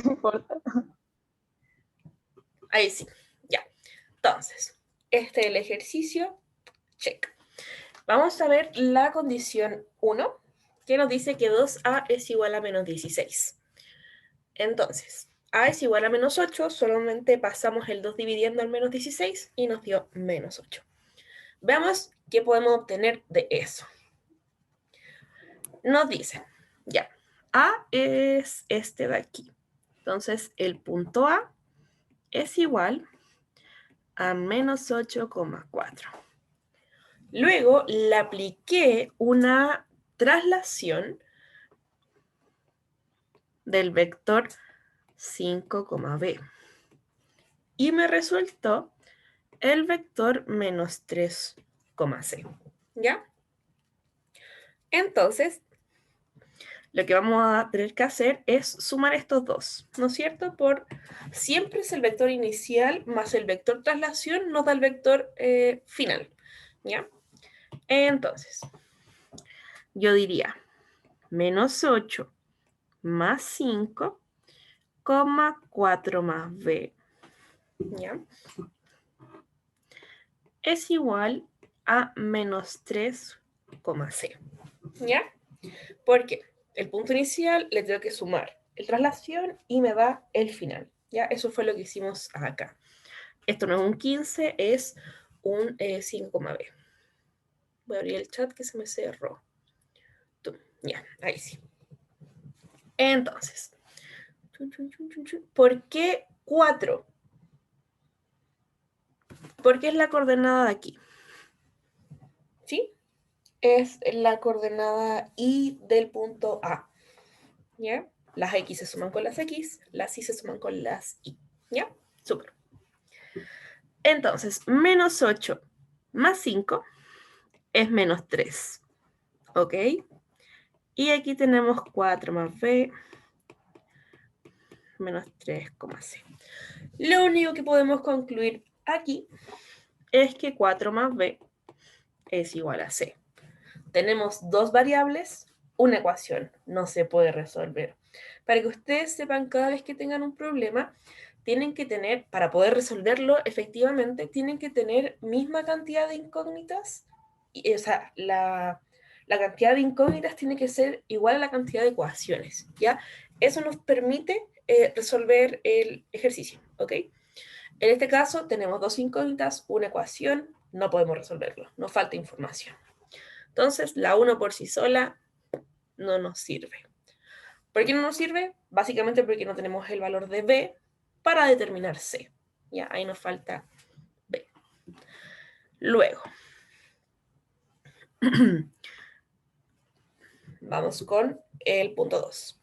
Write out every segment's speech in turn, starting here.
No importa. Ahí sí, ya. Entonces, este es el ejercicio, check. Vamos a ver la condición 1, que nos dice que 2a es igual a menos 16. Entonces, a es igual a menos 8, solamente pasamos el 2 dividiendo al menos 16 y nos dio menos 8. Veamos qué podemos obtener de eso. Nos dice, ya, a es este de aquí. Entonces, el punto A es igual a menos 8,4. Luego le apliqué una traslación del vector 5,b y me resultó el vector menos 3,c. ¿Ya? Entonces, lo que vamos a tener que hacer es sumar estos dos, ¿no es cierto? Por siempre es el vector inicial más el vector traslación nos da el vector final. ¿Ya? Entonces, yo diría menos 8 más 5, 4 más b, ¿ya? Es igual a menos 3,c, ¿ya? Porque el punto inicial le tengo que sumar el traslación y me da el final, ¿ya? Eso fue lo que hicimos acá. Esto no es un 15, es un 5,b. Voy a abrir el chat que se me cerró. Ya, ahí sí. Entonces, ¿por qué 4? Porque es la coordenada de aquí. ¿Sí? Es la coordenada y del punto A. ¿Ya? Las X se suman con las X, las Y se suman con las Y. ¿Ya? Súper. Entonces, menos 8 más 5 es menos 3. ¿Ok? Y aquí tenemos 4 más B menos 3,c. Lo único que podemos concluir aquí es que 4 más b es igual a c. Tenemos dos variables, una ecuación, no se puede resolver. Para que ustedes sepan, cada vez que tengan un problema, tienen que tener, para poder resolverlo efectivamente, tienen que tener misma cantidad de incógnitas, o sea, la cantidad de incógnitas tiene que ser igual a la cantidad de ecuaciones, ¿ya? Eso nos permite resolver el ejercicio, ¿ok? En este caso tenemos dos incógnitas, una ecuación, no podemos resolverlo, nos falta información. Entonces, la 1 por sí sola no nos sirve. ¿Por qué no nos sirve? Básicamente porque no tenemos el valor de B para determinar C. Ya, ahí nos falta B. Luego, vamos con el punto 2.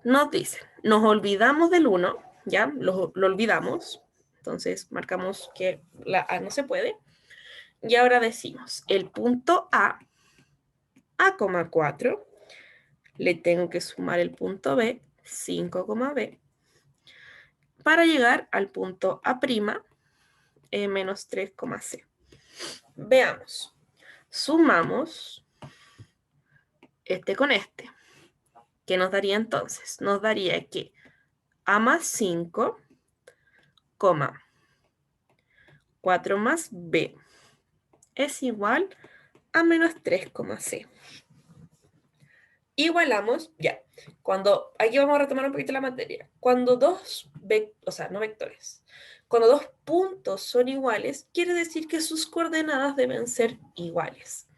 Nos dice, nos olvidamos del 1, ¿ya? Lo olvidamos. Entonces, marcamos que la A no se puede. Y ahora decimos, el punto A,4, le tengo que sumar el punto B, 5,B, para llegar al punto A', menos 3,c. Veamos. Sumamos este con este. ¿Qué nos daría entonces? Nos daría que A más 5, 4 más B es igual a menos 3,c. Igualamos, ya. Aquí vamos a retomar un poquito la materia. Cuando dos, o sea, no vectores, cuando dos puntos son iguales, quiere decir que sus coordenadas deben ser iguales.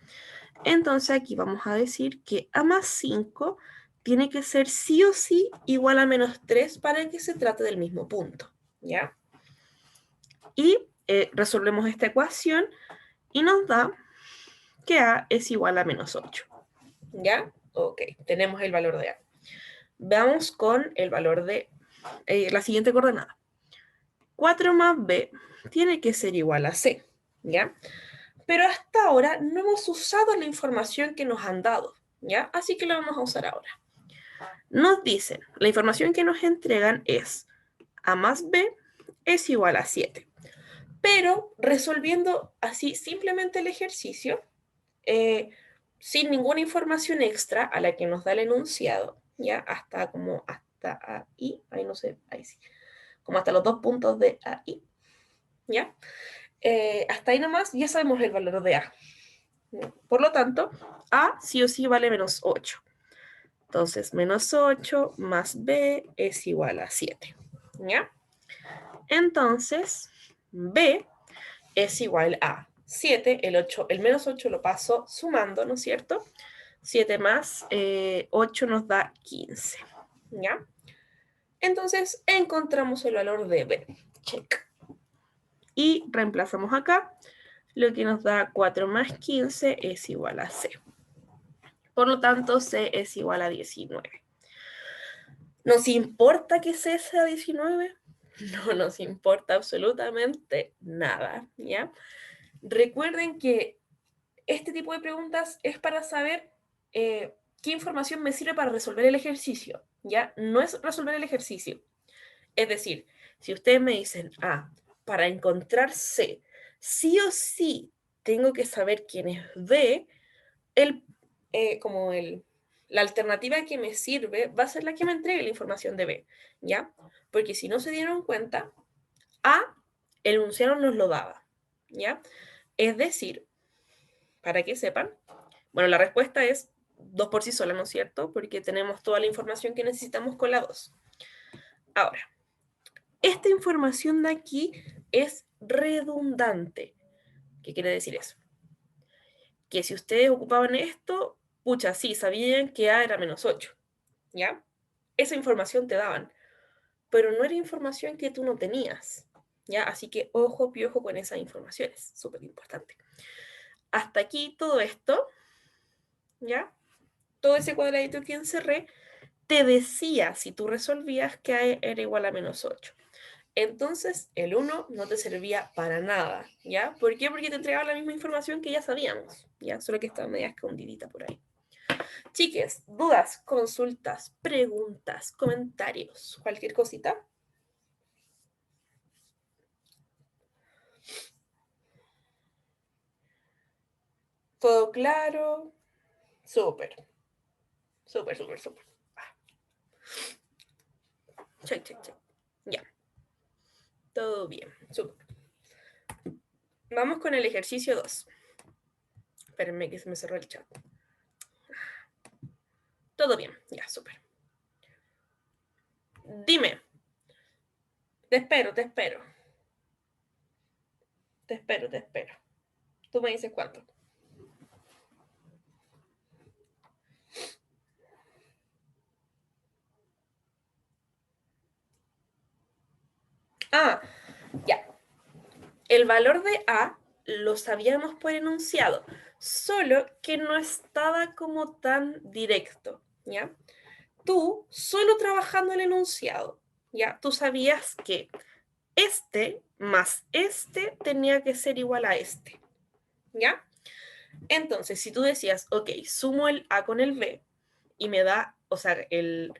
Entonces aquí vamos a decir que A más 5 tiene que ser sí o sí igual a menos 3 para que se trate del mismo punto, ¿ya? Y resolvemos esta ecuación y nos da que A es igual a menos 8, ¿ya? Ok, tenemos el valor de A. Veamos con el valor de la siguiente coordenada. 4 más B tiene que ser igual a C, ¿ya? Pero hasta ahora no hemos usado la información que nos han dado, ¿ya? Así que la vamos a usar ahora. Nos dicen, la información que nos entregan es A más B es igual a 7. Pero resolviendo así simplemente el ejercicio, sin ninguna información extra a la que nos da el enunciado, ¿ya? hasta ahí, ahí no sé, ahí sí, como hasta los 2 puntos de ahí, ¿ya? Hasta ahí nomás ya sabemos el valor de A. Por lo tanto, A sí o sí vale menos 8. Entonces, menos 8 más B es igual a 7, ¿ya? Entonces, B es igual a 7, el menos 8 lo paso sumando, ¿no es cierto? 7 más 8 nos da 15, ¿ya? Entonces, encontramos el valor de B. Check. Y reemplazamos acá, lo que nos da 4 más 15 es igual a C. Por lo tanto, C es igual a 19. ¿Nos importa que C sea 19? No nos importa absolutamente nada, ¿ya? Recuerden que este tipo de preguntas es para saber qué información me sirve para resolver el ejercicio, ¿ya? No es resolver el ejercicio. Es decir, si ustedes me dicen, para encontrar C, sí o sí tengo que saber quién es B, el, como el, la alternativa que me sirve va a ser la que me entregue la información de B, ¿ya? Porque si no se dieron cuenta, A, el enunciado nos lo daba, ¿ya? Es decir, para que sepan, bueno, la respuesta es 2 por sí sola, ¿no es cierto? Porque tenemos toda la información que necesitamos con la 2. Ahora, esta información de aquí es redundante. ¿Qué quiere decir eso? Que si ustedes ocupaban esto, pucha, sí, sabían que A era menos 8, ¿ya? Esa información te daban, pero no era información que tú no tenías, ¿ya? Así que ojo, piojo con esa información, es súper importante. Hasta aquí todo esto, ¿ya? Todo ese cuadradito que encerré te decía, si tú resolvías, que A era igual a menos 8. Entonces, el 1 no te servía para nada, ¿ya? ¿Por qué? Porque te entregaba la misma información que ya sabíamos, ¿ya? Solo que estaba media escondidita por ahí. Chiques, dudas, consultas, preguntas, comentarios, cualquier cosita. ¿Todo claro? Súper, súper, súper, súper. Check, check, check. Ya, todo bien, súper. Vamos con el ejercicio 2. Espérenme que se me cerró el chat. Todo bien, ya, súper. Dime. Te espero, te espero. Te espero, te espero. Tú me dices cuánto. Ya. El valor de A lo sabíamos por enunciado, solo que no estaba como tan directo, ¿ya? Tú, solo trabajando el enunciado, ¿ya? Tú sabías que este más este tenía que ser igual a este, ¿ya? Entonces, si tú decías, ok, sumo el A con el B y me da, o sea, el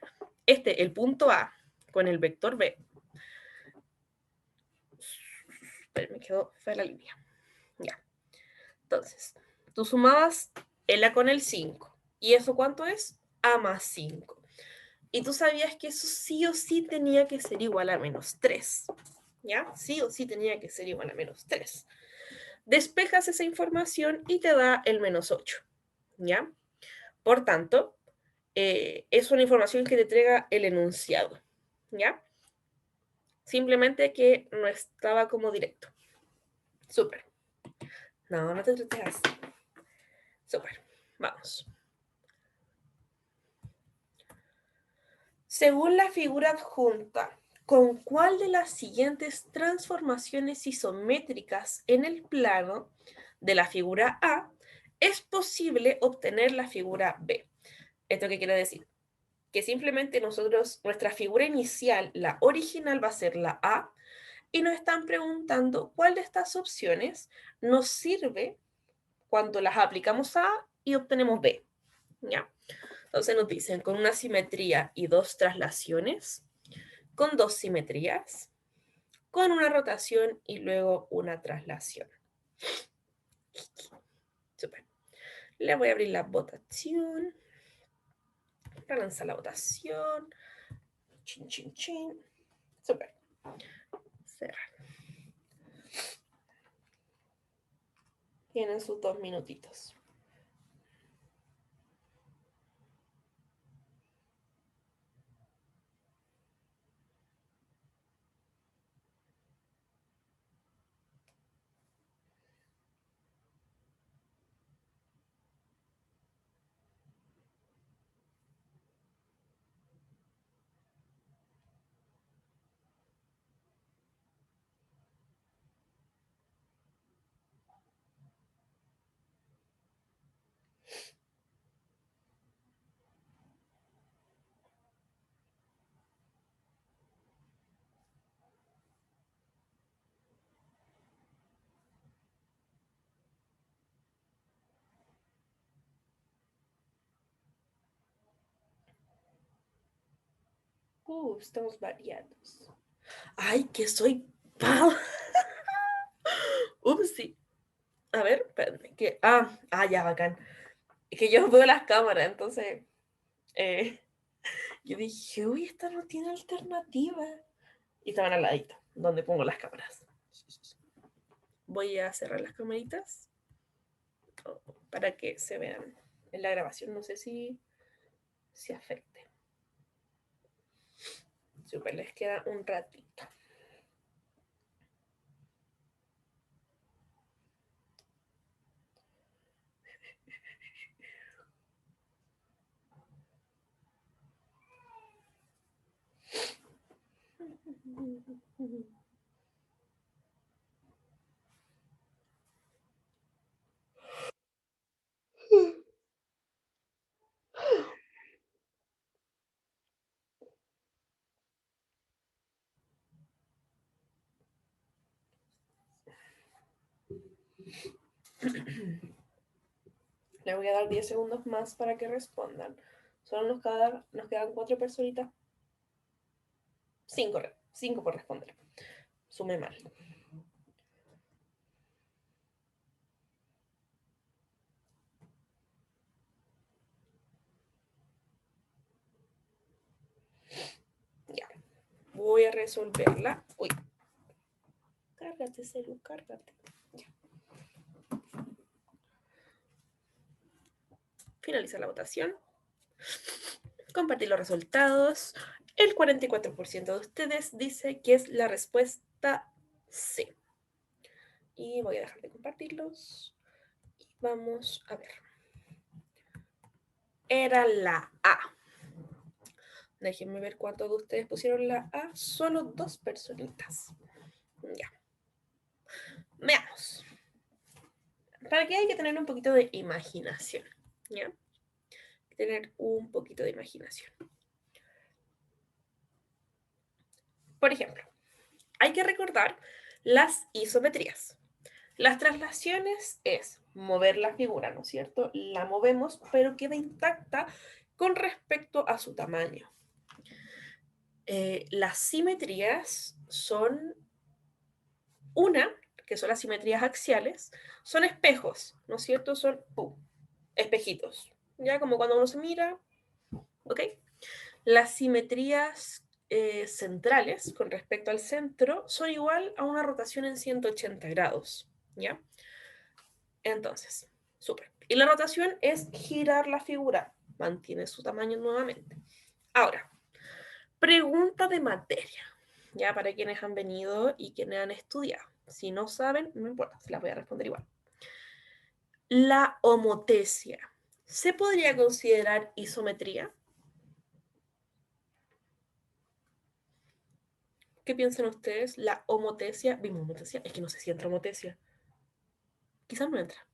punto A con el vector B, pero me quedó fea la línea, ya. Entonces, tú sumabas el A con el 5. ¿Y eso cuánto es? A más 5. Y tú sabías que eso sí o sí tenía que ser igual a menos 3. ¿Ya? Sí o sí tenía que ser igual a menos 3. Despejas esa información y te da el menos 8. ¿Ya? Por tanto, es una información que te entrega el enunciado. ¿Ya? Simplemente que no estaba como directo. Súper. No, no te trates así. Súper. Vamos. Según la figura adjunta, ¿con cuál de las siguientes transformaciones isométricas en el plano de la figura A es posible obtener la figura B? ¿Esto qué quiere decir? Que simplemente nuestra figura inicial, la original, va a ser la A, y nos están preguntando cuál de estas opciones nos sirve cuando las aplicamos a A y obtenemos B. ¿Ya? Entonces nos dicen con una simetría y 2 traslaciones, con 2 simetrías, con una rotación y luego una traslación. Super. Le voy a abrir la votación. Para lanzar la votación. Chin, chin, chin. Súper. Cerrar. Tienen sus 2 minutitos. Estamos variados. ¡Ay, que soy pavo! Upsi. A ver, espérame. Ya, bacán. Es que yo veo las cámaras, entonces eh, yo dije, uy, esta no tiene alternativa. Y estaban al ladito, donde pongo las cámaras. Voy a cerrar las camaritas para que se vean en la grabación. No sé si afecte. Super, les queda un ratito. Le voy a dar 10 segundos más para que respondan. Solo nos quedan 4 personitas. 5, 5 por responder. Sume mal. Ya. Voy a resolverla. Uy. Cárgate, celu, cárgate. Ya. Finaliza la votación. Compartir los resultados. El 44% de ustedes dice que es la respuesta C. Y voy a dejar de compartirlos. Y vamos a ver. Era la A. Déjenme ver cuántos de ustedes pusieron la A. Solo 2 personitas. Ya. Veamos. Para que hay que tener un poquito de imaginación. ¿Ya? Tener un poquito de imaginación. Por ejemplo, hay que recordar las isometrías. Las traslaciones es mover la figura, ¿no es cierto? La movemos, pero queda intacta con respecto a su tamaño. Las simetrías son que son las simetrías axiales, son espejos, ¿no es cierto? Son espejitos, ¿ya? Como cuando uno se mira, ¿ok? Las simetrías centrales con respecto al centro son igual a una rotación en 180 grados, ¿ya? Entonces, súper. Y la rotación es girar la figura, mantiene su tamaño nuevamente. Ahora, pregunta de materia, ya para quienes han venido y quienes han estudiado. Si no saben, no importa, se las voy a responder igual. La homotesia, ¿se podría considerar isometría? ¿Qué piensan ustedes? La homotesia, ¿vimos homotesia? Es que no sé si entra homotesia. Quizás no entra.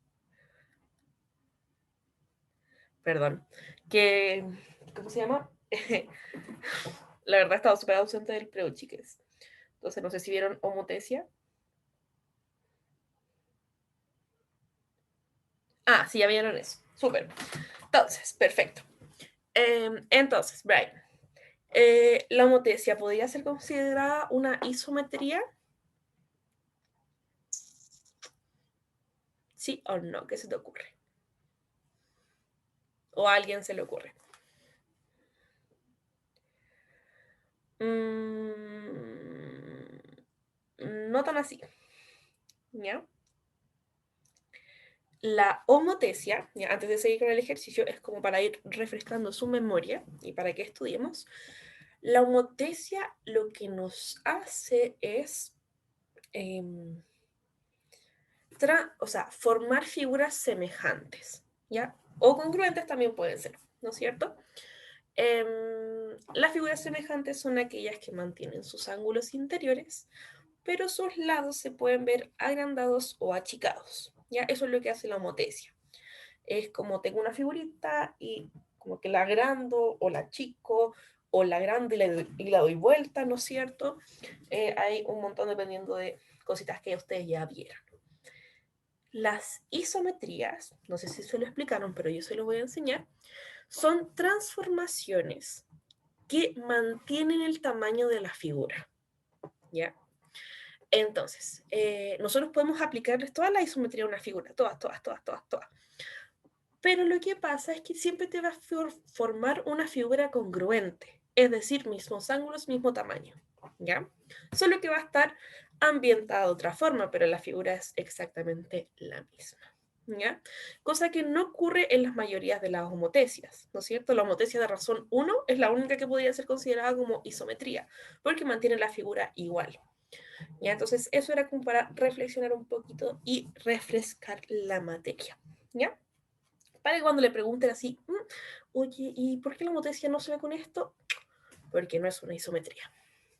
Perdón. Que, ¿cómo se llama? La verdad he estado súper ausente del preo, chiques. Entonces no sé si vieron homotesia. Ah, sí, ya vieron eso. Súper. Entonces, perfecto. Entonces, Brian, ¿la homotesia podría ser considerada una isometría? ¿Sí o no? ¿Qué se te ocurre? ¿O a alguien se le ocurre? No tan así, ¿ya? La homotesia, ya, antes de seguir con el ejercicio, es como para ir refrescando su memoria y para que estudiemos. La homotesia lo que nos hace es o sea, formar figuras semejantes, ¿ya? O congruentes también pueden ser, ¿no es cierto? Las figuras semejantes son aquellas que mantienen sus ángulos interiores, pero sus lados se pueden ver agrandados o achicados, ¿ya? Eso es lo que hace la homotesia. Es como tengo una figurita y como que la agrando o la achico o la agrando y la doy vuelta, ¿no es cierto? Hay un montón dependiendo de cositas que ustedes ya vieron. Las isometrías, no sé si se lo explicaron, pero yo se lo voy a enseñar, son transformaciones que mantienen el tamaño de la figura, ¿ya? Entonces, nosotros podemos aplicarles toda la isometría a una figura, todas. Pero lo que pasa es que siempre te va a formar una figura congruente, es decir, mismos ángulos, mismo tamaño, ¿ya? Solo que va a estar ambientada de otra forma, pero la figura es exactamente la misma, ¿ya? Cosa que no ocurre en las mayorías de las homotecias, ¿no es cierto? La homotecia de razón 1 es la única que podría ser considerada como isometría, porque mantiene la figura igual, ¿ya? Entonces, eso era como para reflexionar un poquito y refrescar la materia, ¿ya? Para que cuando le pregunten así, oye, ¿y por qué la homotecia no se ve con esto? Porque no es una isometría,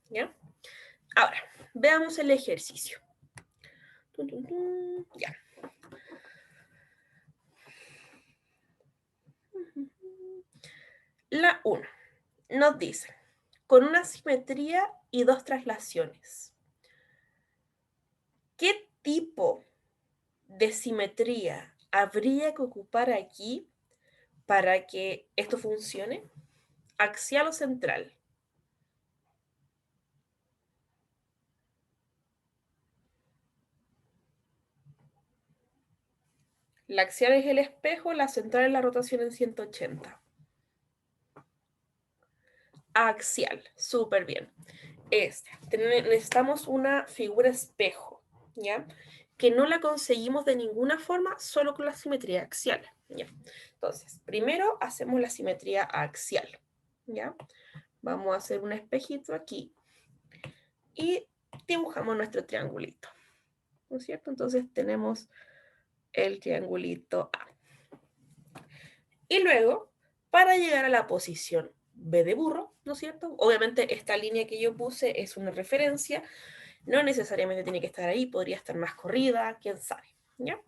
¿ya? Ahora, veamos el ejercicio. Ya. La 1 nos dice, con una simetría y dos traslaciones. ¿Qué tipo de simetría habría que ocupar aquí para que esto funcione? ¿Axial o central? La axial es el espejo, la central es la rotación en 180. Axial, súper bien. Necesitamos una figura espejo, ¿ya? Que no la conseguimos de ninguna forma, solo con la simetría axial, ¿ya? Entonces, primero hacemos la simetría axial, ¿ya? Vamos a hacer un espejito aquí y dibujamos nuestro triangulito, ¿no es cierto? Entonces tenemos el triangulito A. Y luego, para llegar a la posición B de burro, ¿no es cierto? Obviamente esta línea que yo puse es una referencia, no necesariamente tiene que estar ahí, podría estar más corrida, quién sabe, ¿ya?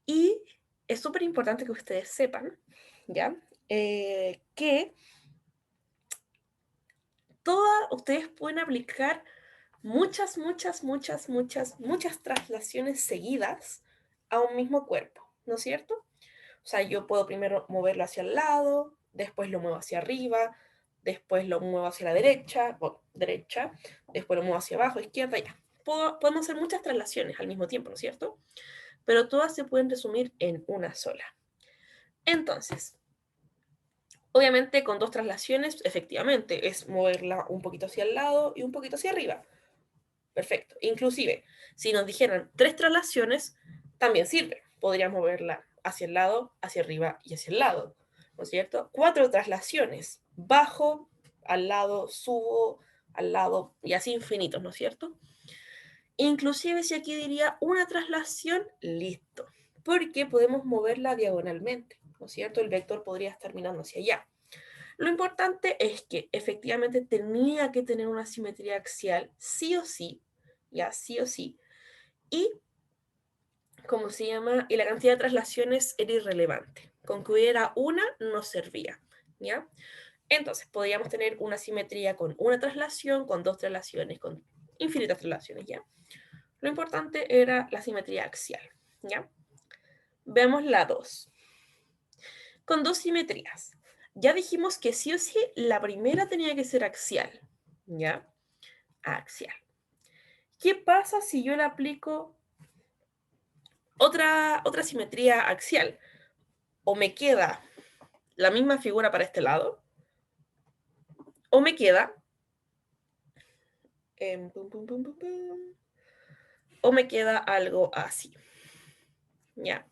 Y es súper importante que ustedes sepan, ¿ya? Que ustedes pueden aplicar muchas traslaciones seguidas a un mismo cuerpo, ¿no es cierto? O sea, yo puedo primero moverlo hacia el lado, después lo muevo hacia arriba, después lo muevo hacia la derecha, después lo muevo hacia abajo, izquierda, ya. Podemos hacer muchas traslaciones al mismo tiempo, ¿no es cierto? Pero todas se pueden resumir en una sola. Entonces, obviamente con dos traslaciones, efectivamente, es moverla un poquito hacia el lado y un poquito hacia arriba. Perfecto. Inclusive, si nos dijeran tres traslaciones, también sirve. Podríamos moverla hacia el lado, hacia arriba y hacia el lado, ¿no es cierto? Cuatro traslaciones. Bajo, al lado, subo, al lado y así infinitos, ¿no es cierto? Inclusive si aquí diría una traslación, listo. Porque podemos moverla diagonalmente, ¿no es cierto? El vector podría estar mirando hacia allá. Lo importante es que efectivamente tenía que tener una simetría axial, sí o sí, ya sí o sí, y, ¿cómo se llama? Y la cantidad de traslaciones era irrelevante. Con que hubiera una, nos servía, ¿ya? Entonces, podríamos tener una simetría con una traslación, con dos traslaciones, con infinitas traslaciones, ¿ya? Lo importante era la simetría axial, ¿ya? Veamos la 2. Con dos simetrías. Ya dijimos que sí o sí, la primera tenía que ser axial, ¿ya? Axial. ¿Qué pasa si yo le aplico otra simetría axial? ¿O me queda la misma figura para este lado? O me queda... pum, pum, pum, pum, pum, o me queda algo así. ¿Ya?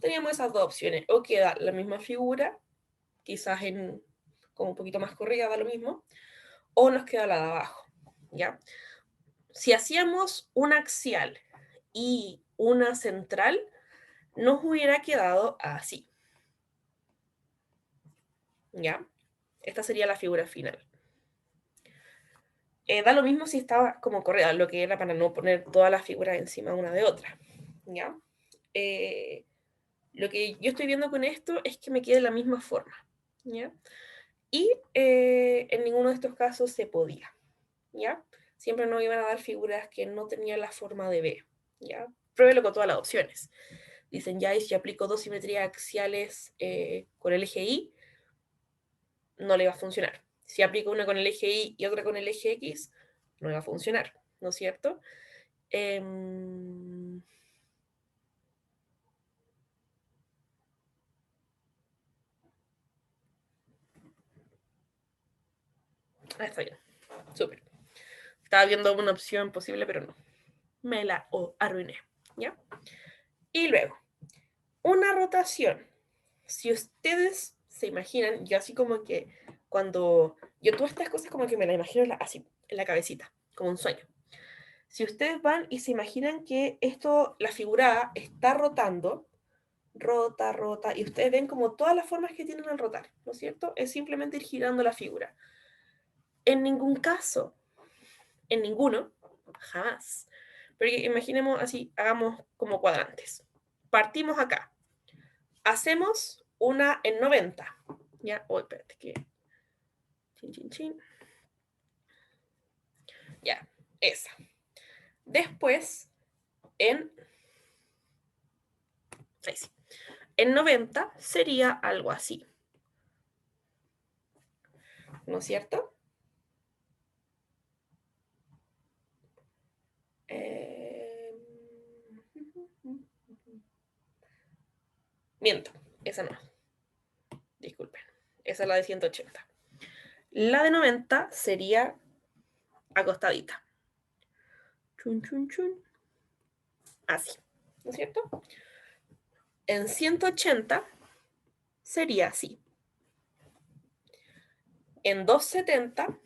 Teníamos esas dos opciones. O queda la misma figura, quizás en como un poquito más corrida, da lo mismo, o nos queda la de abajo. ¿Ya? Si hacíamos una axial y una central, nos hubiera quedado así. ¿Ya? Esta sería la figura final. Da lo mismo si estaba como corrida, lo que era para no poner todas las figuras encima una de otra. ¿Ya? Lo que yo estoy viendo con esto es que me quede la misma forma. ¿Ya? Y en ninguno de estos casos se podía. ¿Ya? Siempre nos iban a dar figuras que no tenían la forma de B. ¿Ya? Pruébelo con todas las opciones. Dicen, ya, y si aplico dos simetrías axiales con el eje Y, no le va a funcionar. Si aplico una con el eje Y y otra con el eje X, no va a funcionar, ¿no es cierto? Está bien, súper. Estaba viendo una opción posible, pero no. Me la arruiné, ¿ya? Y luego, una rotación. Si ustedes se imaginan, yo así como que cuando yo todas estas cosas como que me las imagino así, en la cabecita, como un sueño. Si ustedes van y se imaginan que esto, la figura A está rotando, rota, rota, y ustedes ven como todas las formas que tienen al rotar, ¿no es cierto? Es simplemente ir girando la figura. En ningún caso, en ninguno, jamás. Porque imaginemos así, hagamos como cuadrantes. Partimos acá. Hacemos una en 90. Ya, oh, espérate, que... Chin, chin, chin. Ya, esa. Después, en... Ahí sí. En 90 sería algo así. ¿No es cierto? Miento, esa no. Disculpen. Esa es la de 180. La de 90 sería acostadita. Chun, chun, chun. Así. ¿No es cierto? En 180 sería así. En 270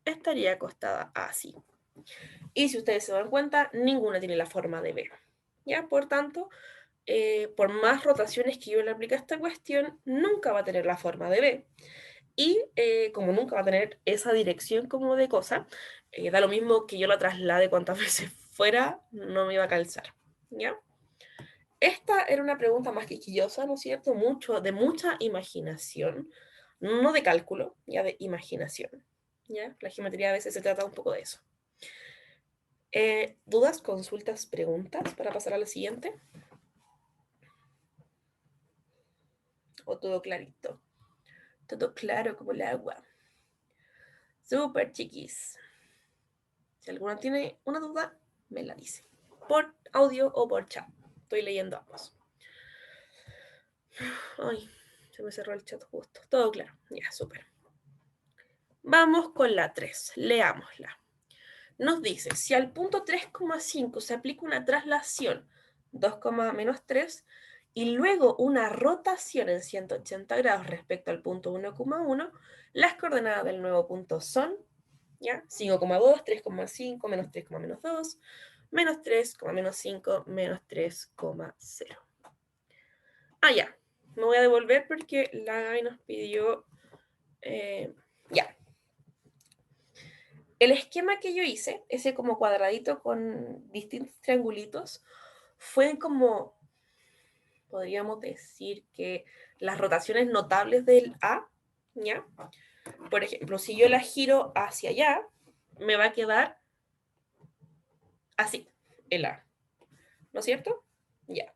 estaría acostada así. Y si ustedes se dan cuenta, ninguna tiene la forma de B. ¿Ya? Por tanto, por más rotaciones que yo le aplique a esta cuestión, nunca va a tener la forma de B. Y como nunca va a tener esa dirección como de cosa, da lo mismo que yo la traslade cuantas veces fuera, no me iba a calzar. ¿Ya? Esta era una pregunta más quisquillosa, ¿no es cierto? Mucho, de mucha imaginación, no de cálculo, ya de imaginación. ¿Ya? La geometría a veces se trata un poco de eso. ¿Dudas, consultas, preguntas para pasar a la siguiente? ¿O todo clarito? Todo claro como el agua. Súper chiquis. Si alguno tiene una duda, me la dice. Por audio o por chat. Estoy leyendo ambos. Ay, se me cerró el chat justo. Todo claro. Ya, súper. Vamos con la 3. Leámosla. Nos dice, si al punto 3,5 se aplica una traslación 2, menos 3 y luego una rotación en 180 grados respecto al punto 1,1, las coordenadas del nuevo punto son, ¿ya? 5,2, 3,5, menos 3, menos 2, menos 3, menos 5, menos 3,0. Ah, ya. Me voy a devolver porque la Gaby nos pidió... ya. El esquema que yo hice, ese como cuadradito con distintos triangulitos, fue como, podríamos decir que las rotaciones notables del A, ¿ya? Por ejemplo, si yo la giro hacia allá, me va a quedar así, el A, ¿no es cierto? Ya.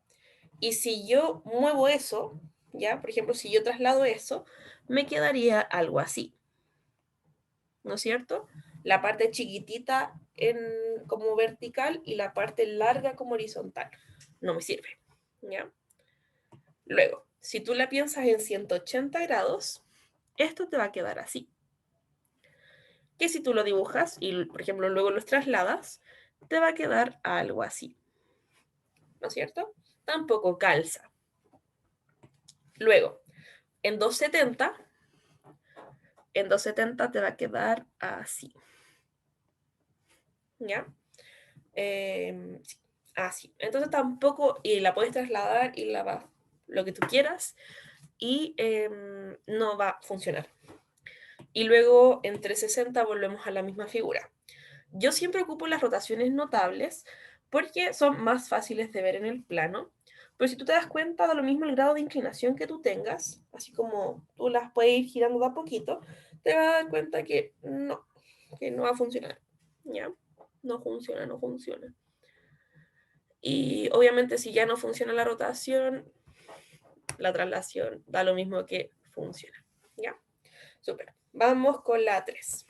Y si yo muevo eso, ¿ya? Por ejemplo, si yo traslado eso, me quedaría algo así, ¿no es cierto? La parte chiquitita como vertical y la parte larga como horizontal. No me sirve, ¿ya? Luego, si tú la piensas en 180 grados, esto te va a quedar así, que si tú lo dibujas y, por ejemplo, luego los trasladas, te va a quedar algo así, ¿no es cierto? Tampoco calza. Luego, en 270, en 270 te va a quedar así, ¿ya? Sí, así. Entonces tampoco, y la puedes trasladar y la vas lo que tú quieras y no va a funcionar. Y luego en 360 volvemos a la misma figura. Yo siempre ocupo las rotaciones notables porque son más fáciles de ver en el plano, pero si tú te das cuenta, da lo mismo el grado de inclinación que tú tengas, así como tú las puedes ir girando de a poquito, te vas a dar cuenta que no va a funcionar, ¿ya? No funciona, no funciona. Y obviamente si ya no funciona la rotación, la traslación da lo mismo que funciona, ¿ya? Súper. Vamos con la 3.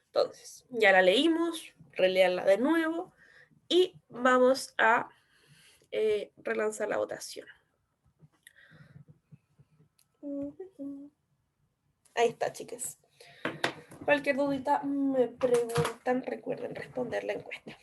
Entonces, ya la leímos, relearla de nuevo y vamos a relanzar la votación. Ahí está, chicas. Cualquier dudita me preguntan, recuerden responder la encuesta.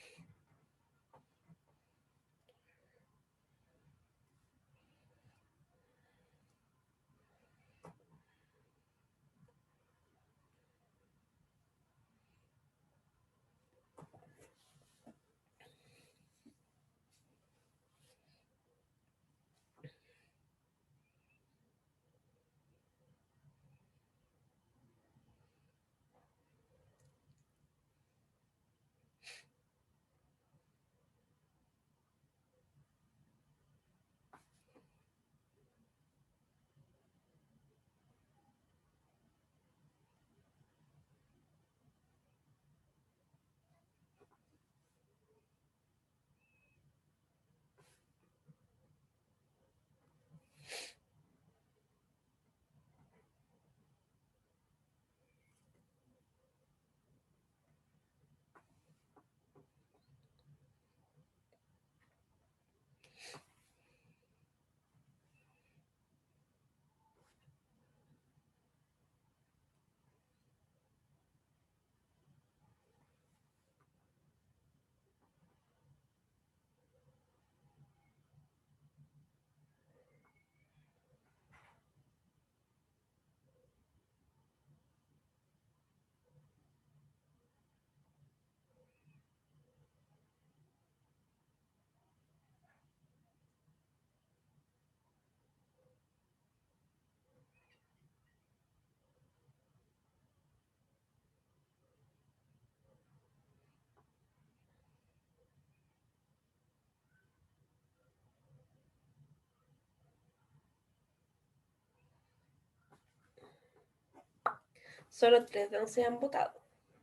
Solo 3 de 11 han votado.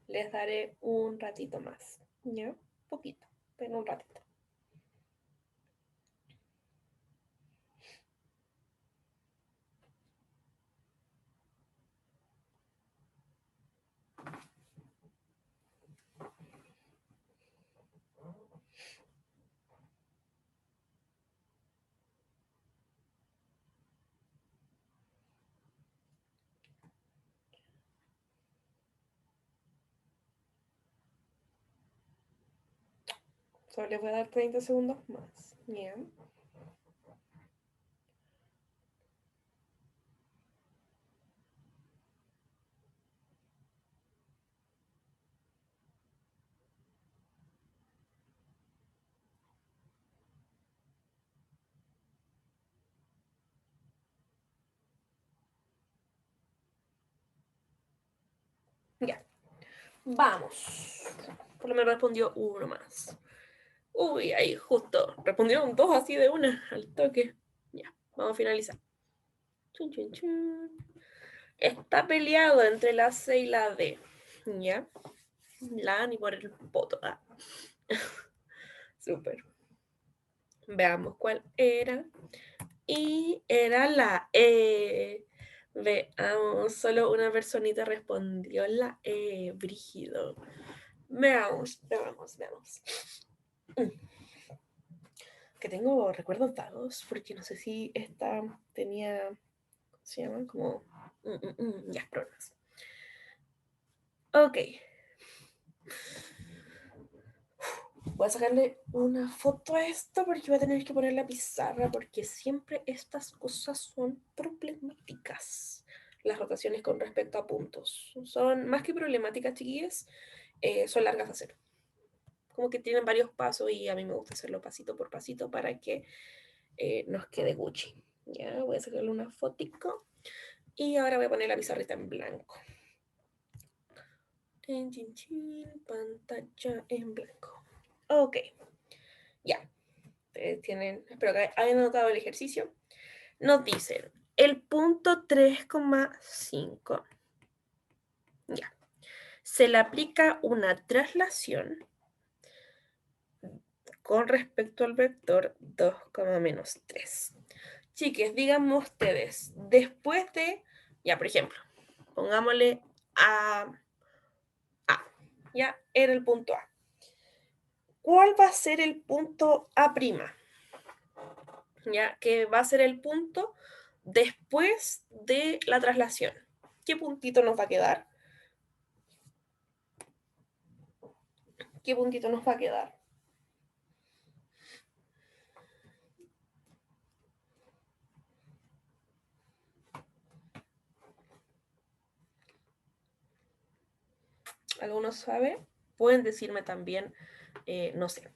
Les daré un ratito más. ¿Ya? Poquito, pero un ratito. Solo les voy a dar 30 segundos más. ¿Ya? Ya. Vamos. Por lo menos respondió uno más. Uy, ahí justo. Respondieron dos así de una, al toque. Ya, vamos a finalizar. Chun, chun, chun. Está peleado entre la C y la D. ¿Ya? La A ni por el poto. Ah. Súper. Veamos cuál era. Y era la E. Veamos, solo una personita respondió la E. Brígido. Veamos, veamos, veamos. Que tengo recuerdos vagos, porque no sé si esta tenía, ¿cómo se llama? Como, ya, problemas. Ok. Voy a sacarle una foto a esto porque voy a tener que poner la pizarra porque siempre estas cosas son problemáticas. Las rotaciones con respecto a puntos. Son más que problemáticas, chiquillas, son largas de hacer. Como que tienen varios pasos y a mí me gusta hacerlo pasito por pasito para que nos quede Gucci. Ya, voy a sacarle una fotico y ahora voy a poner la pizarrita en blanco. Pantalla en blanco. Ok, ya. Tienen, espero que hayan anotado el ejercicio. Nos dicen el punto 3,5. Ya. Se le aplica una traslación con respecto al vector 2, menos 3. Chiques, díganme ustedes, después de, ya, por ejemplo, pongámosle A, ya, era el punto A. ¿Cuál va a ser el punto A'? Ya, que va a ser el punto después de la traslación. ¿Qué puntito nos va a quedar? ¿Qué puntito nos va a quedar? ¿Alguno sabe? Pueden decirme también, no sé.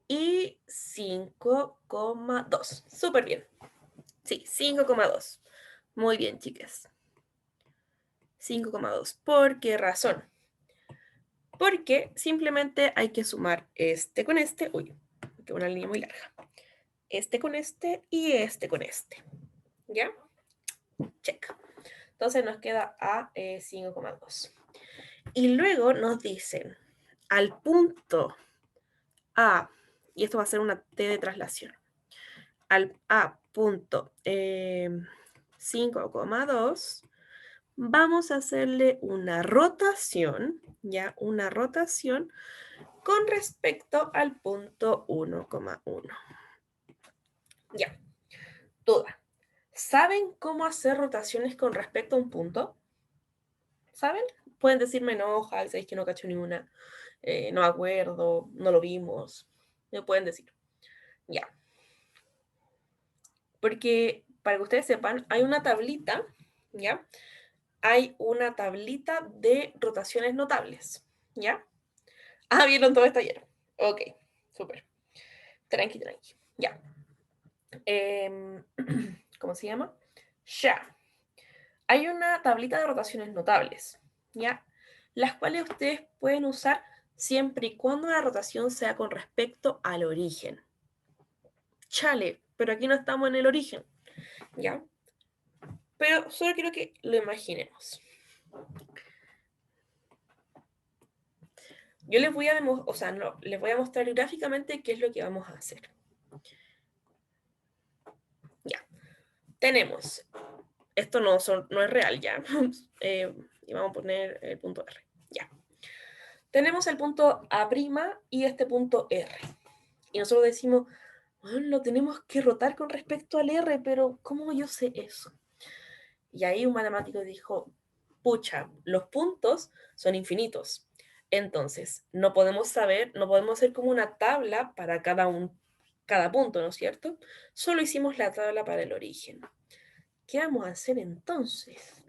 Y 5,2. Súper bien. Sí, 5,2. Muy bien, chicas. 5,2. ¿Por qué razón? Porque simplemente hay que sumar este con este. Uy, que una línea muy larga. Este con este y este con este. ¿Ya? Check. Entonces nos queda a 5,2. Y luego nos dicen al punto A, y esto va a ser una T de traslación, al A punto 5,2, vamos a hacerle una rotación, ya, una rotación con respecto al punto 1,1. Ya, duda. ¿Saben cómo hacer rotaciones con respecto a un punto? ¿Saben? Pueden decirme, no, Javi, sabéis que no cacho ni una, no me acuerdo, no lo vimos. Me pueden decir. Ya. Porque, para que ustedes sepan, hay una tablita, ¿ya? Hay una tablita de rotaciones notables, ¿ya? Ah, vieron todo está lleno. Ok, súper. Tranqui, tranqui. Ya. ¿Cómo se llama? Ya. Hay una tablita de rotaciones notables, ¿ya? Las cuales ustedes pueden usar siempre y cuando la rotación sea con respecto al origen. Chale, pero aquí no estamos en el origen, ¿ya? Pero solo quiero que lo imaginemos. Yo les voy a demostrar, o sea, no, les voy a mostrar gráficamente qué es lo que vamos a hacer. Ya, tenemos, esto no es real ya, y vamos a poner el punto R, ya. Tenemos el punto A' y este punto R. Y nosotros decimos, bueno, lo tenemos que rotar con respecto al R, pero ¿cómo yo sé eso? Y ahí un matemático dijo, pucha, los puntos son infinitos. Entonces, no podemos saber, no podemos hacer como una tabla para cada punto, ¿no es cierto? Solo hicimos la tabla para el origen. ¿Qué vamos a hacer entonces?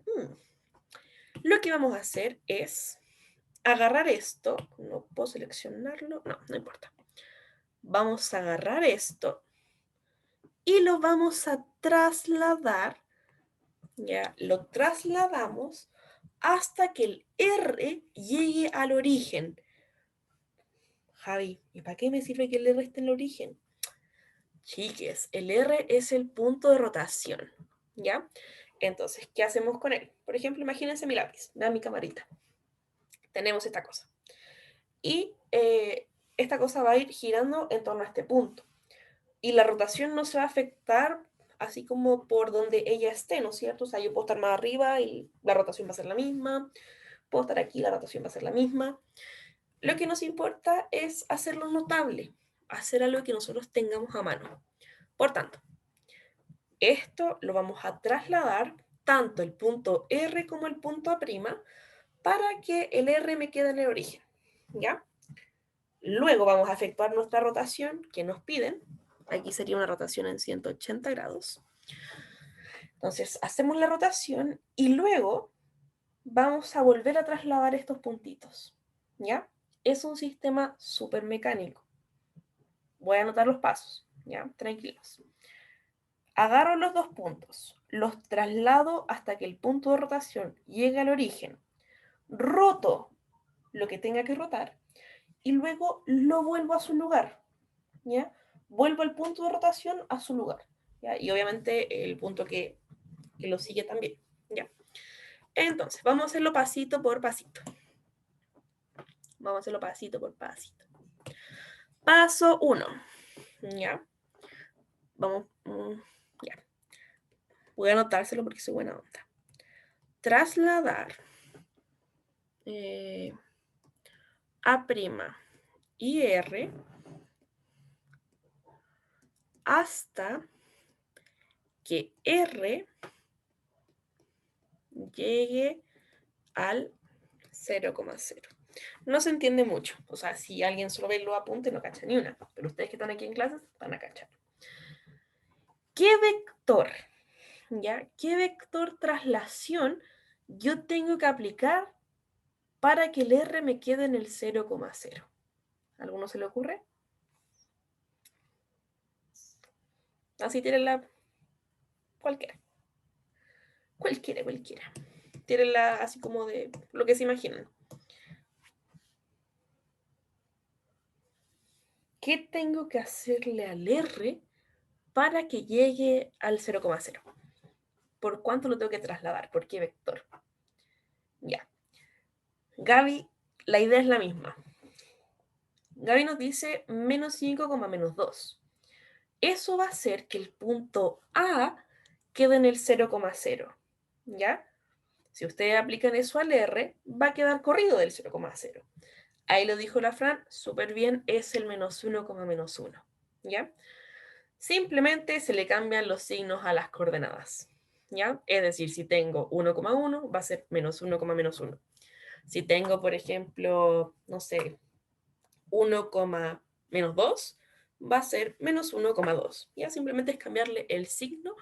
Lo que vamos a hacer es agarrar esto. No puedo seleccionarlo. No, no importa. Vamos a agarrar esto y lo vamos a trasladar. Ya, lo trasladamos hasta que el R llegue al origen. Javi, ¿y para qué me sirve que el R esté en el origen? Chiques, el R es el punto de rotación, ¿ya? Entonces, ¿qué hacemos con él? Por ejemplo, imagínense mi lápiz, vean mi camarita. Tenemos esta cosa. Y esta cosa va a ir girando en torno a este punto. Y la rotación no se va a afectar así como por donde ella esté, ¿no es cierto? O sea, yo puedo estar más arriba y la rotación va a ser la misma. Puedo estar aquí, la rotación va a ser la misma. Lo que nos importa es hacerlo notable, hacer algo que nosotros tengamos a mano. Por tanto, esto lo vamos a trasladar tanto el punto R como el punto A' para que el R me quede en el origen, ¿ya? Luego vamos a efectuar nuestra rotación que nos piden. Aquí sería una rotación en 180 grados. Entonces, hacemos la rotación y luego vamos a volver a trasladar estos puntitos, ¿ya? Es un sistema súper mecánico. Voy a anotar los pasos, ¿ya? Tranquilos. Agarro los dos puntos, los traslado hasta que el punto de rotación llegue al origen, roto lo que tenga que rotar y luego lo vuelvo a su lugar, ¿ya? Vuelvo el punto de rotación a su lugar, ¿ya? Y obviamente el punto que lo sigue también, ¿ya? Entonces, vamos a hacerlo pasito por pasito. Vamos a hacerlo pasito por pasito. Paso 1, ¿ya? Vamos, ya. Voy a anotárselo porque soy buena onda. Trasladar A' y R hasta que R llegue al 0,0. No se entiende mucho. O sea, si alguien solo ve los apuntes, no cacha ni una. Pero ustedes que están aquí en clases van a cachar. ¿Qué vector, ya? ¿Qué vector traslación yo tengo que aplicar para que el R me quede en el 0,0? ¿Alguno se le ocurre? Así tienen la... cualquiera. Cualquiera. Tírenla así como de lo que se imaginan. ¿Qué tengo que hacerle al R para que llegue al 0,0? ¿Por cuánto lo tengo que trasladar? ¿Por qué vector? Ya. Gaby, la idea es la misma. Gaby nos dice menos 5, menos 2. Eso va a hacer que el punto A quede en el 0,0. ¿Ya? Si ustedes aplican eso al R, va a quedar corrido del 0,0. Ahí lo dijo la Fran, súper bien, es el menos 1, menos 1. ¿Ya? Simplemente se le cambian los signos a las coordenadas, ¿ya? Es decir, si tengo 1,1, va a ser menos 1, menos 1. Si tengo, por ejemplo, no sé, 1, menos 2, va a ser menos 1,2. Ya simplemente es cambiarle el signo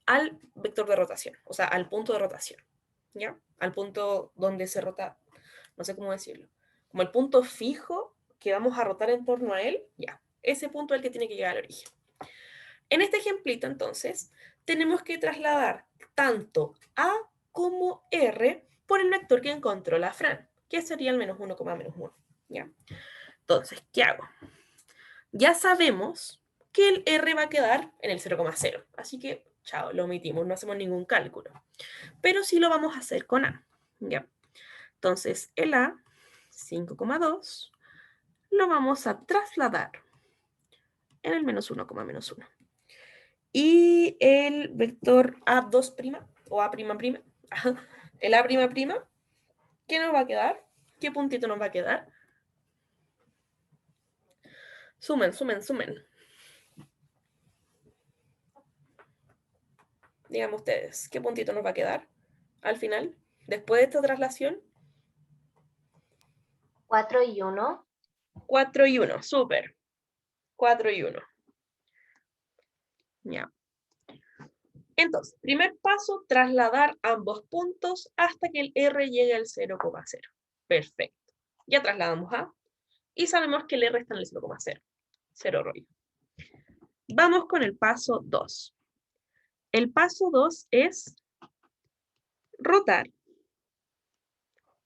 al vector de rotación, o sea, al punto de rotación, ¿ya? Al punto donde se rota, no sé cómo decirlo, como el punto fijo que vamos a rotar en torno a él, ya. Ese punto es el que tiene que llegar al origen. En este ejemplito, entonces, tenemos que trasladar tanto A como R por el vector que encontró la Fran, que sería el menos 1, menos 1. ¿Ya? Entonces, ¿qué hago? Ya sabemos que el R va a quedar en el 0,0. Así que, chao, lo omitimos, no hacemos ningún cálculo. Pero sí lo vamos a hacer con A. ¿Ya? Entonces, el A, 5,2, lo vamos a trasladar en el menos 1, menos 1. Y el vector A2' o A'', el A'', ¿qué nos va a quedar? ¿Qué puntito nos va a quedar? Sumen. Díganme ustedes, ¿qué puntito nos va a quedar al final? Después de esta traslación. 4 y 1. 4 y 1, súper. 4 y 1. Ya. Entonces, primer paso, trasladar ambos puntos hasta que el R llegue al 0,0. Perfecto. Ya trasladamos A y sabemos que el R está en el 0,0. Cero rollo. Vamos con el paso 2. El paso 2 es rotar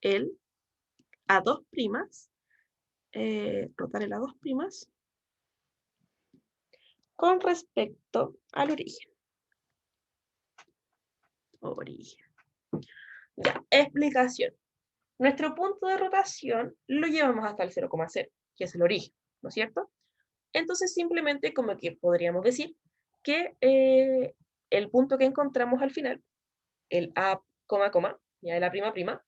el A2', rotar el A2' con respecto al origen. Ya, explicación. Nuestro punto de rotación lo llevamos hasta el 0,0, que es el origen, ¿no es cierto? Entonces simplemente como que podríamos decir que el punto que encontramos al final, el A, ya el A',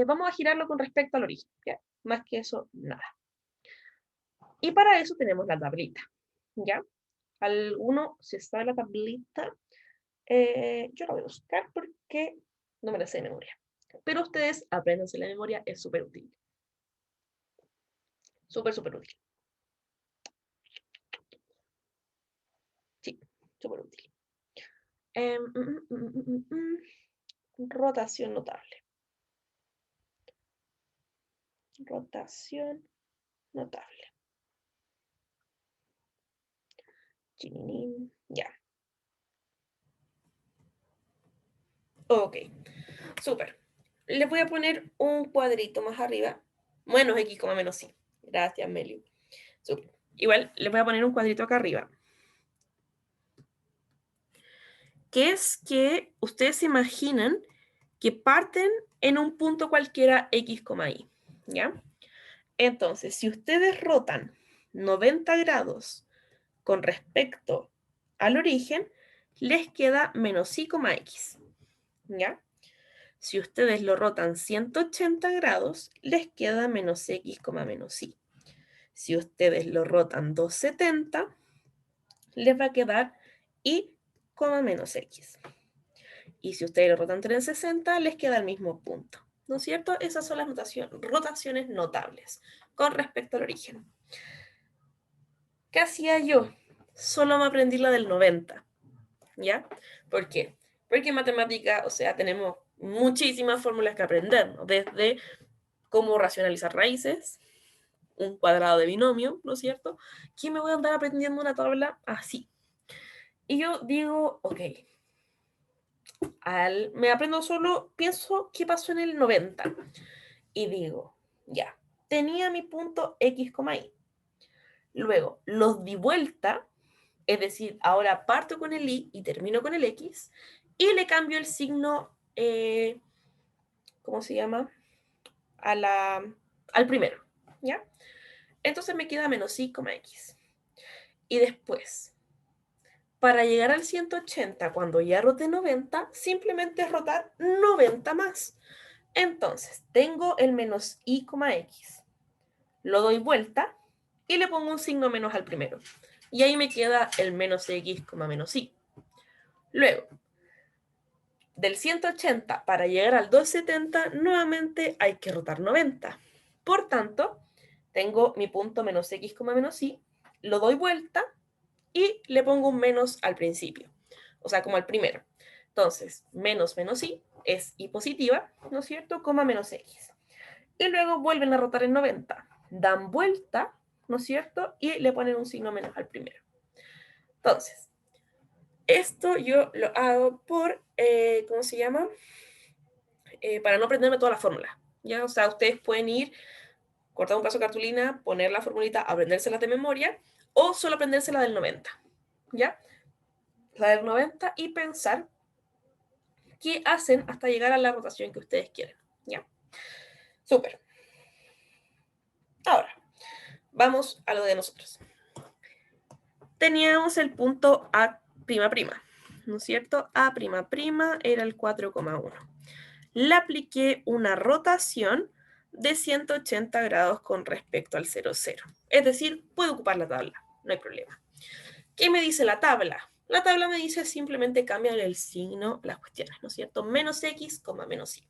vamos a girarlo con respecto al origen, ¿ya? Más que eso, nada. Y para eso tenemos la tablita, ¿ya? ¿Alguno se sabe la tablita? Yo la voy a buscar porque no me la sé de memoria. Pero ustedes apréndanse la memoria, es súper útil. Súper, súper útil. Sí, súper útil. Rotación notable. Rotación notable. Chininín. Ya. Ok, súper. Les voy a poner un cuadrito más arriba. Menos x, menos y. Gracias, Meli. Súper. Igual les voy a poner un cuadrito acá arriba. Que es que ustedes se imaginan que parten en un punto cualquiera x, y. ¿Ya? Entonces, si ustedes rotan 90 grados con respecto al origen, les queda menos y, x. ¿Ya? Si ustedes lo rotan 180 grados, les queda menos x, menos y. Si ustedes lo rotan 270, les va a quedar y, menos x. Y si ustedes lo rotan 360, les queda el mismo punto. ¿No es cierto? Esas son las rotaciones notables con respecto al origen. ¿Qué hacía yo? Solo me aprendí la del 90. ¿Ya? ¿Por qué? Porque en matemática, o sea, tenemos muchísimas fórmulas que aprender, ¿no? Desde cómo racionalizar raíces, un cuadrado de binomio, ¿no es cierto? ¿Quién me voy a andar aprendiendo una tabla así? Y yo digo, ok, me aprendo solo, pienso qué pasó en el 90. Y digo, ya, tenía mi punto x, y. Luego, los di vuelta, es decir, ahora parto con el y termino con el x, y le cambio el signo, ¿cómo se llama? Al primero, ¿ya? Entonces me queda menos y, x. Y después, para llegar al 180, cuando ya roté 90, simplemente es rotar 90 más. Entonces, tengo el menos y, x. Lo doy vuelta y le pongo un signo menos al primero. Y ahí me queda el menos x, menos y. Luego, del 180 para llegar al 270, nuevamente hay que rotar 90. Por tanto, tengo mi punto menos x, menos y, lo doy vuelta y le pongo un menos al principio, o sea, como al primero. Entonces, menos y es y positiva, ¿no es cierto? Menos x. Y luego vuelven a rotar en 90, dan vuelta, ¿no es cierto? Y le ponen un signo menos al primero. Entonces, esto yo lo hago por, ¿cómo se llama? Para no aprenderme toda la fórmula, ¿ya? O sea, ustedes pueden ir, cortar un pedazo de cartulina, poner la formulita, aprendérselas de memoria, o solo aprendérsela del 90, ¿ya? La del 90 y pensar qué hacen hasta llegar a la rotación que ustedes quieren, ¿ya? Súper. Ahora, vamos a lo de nosotros. Teníamos el punto A', ¿no es cierto? A', era el 4,1. Le apliqué una rotación de 180 grados con respecto al 0,0. Es decir, puedo ocupar la tabla, no hay problema. ¿Qué me dice la tabla? La tabla me dice simplemente cambiar el signo, las cuestiones, ¿no es cierto? Menos x, menos y.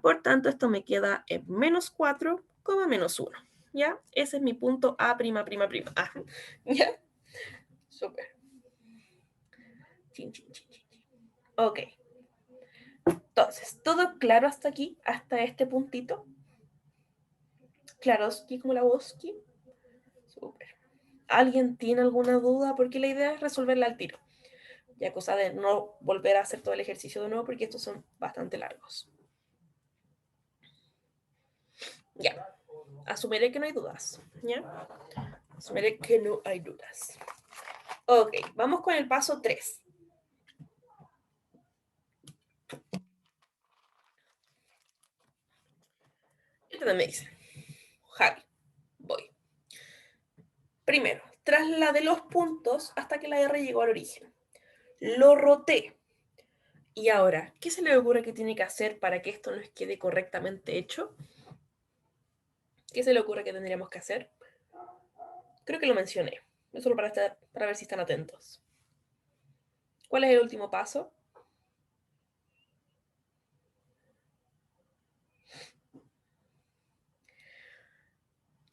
Por tanto, esto me queda en menos 4, menos 1. ¿Ya? Ese es mi punto A'. ¿Ya? Súper. Ok. Entonces, ¿todo claro hasta aquí? ¿Hasta este puntito? ¿Claroski como la Woski? Súper. ¿Alguien tiene alguna duda? Porque la idea es resolverla al tiro. Ya cosa de no volver a hacer todo el ejercicio de nuevo porque estos son bastante largos. Ya. Asumiré que no hay dudas. ¿Ya? Asumiré que no hay dudas. Ok, vamos con el paso 3. Entonces me dice, Javi, voy. Primero, trasladé los puntos hasta que la R llegó al origen. Lo roté. Y ahora, ¿qué se le ocurre que tiene que hacer para que esto nos quede correctamente hecho? ¿Qué se le ocurre que tendríamos que hacer? Creo que lo mencioné. Es solo para ver si están atentos. ¿Cuál es el último paso?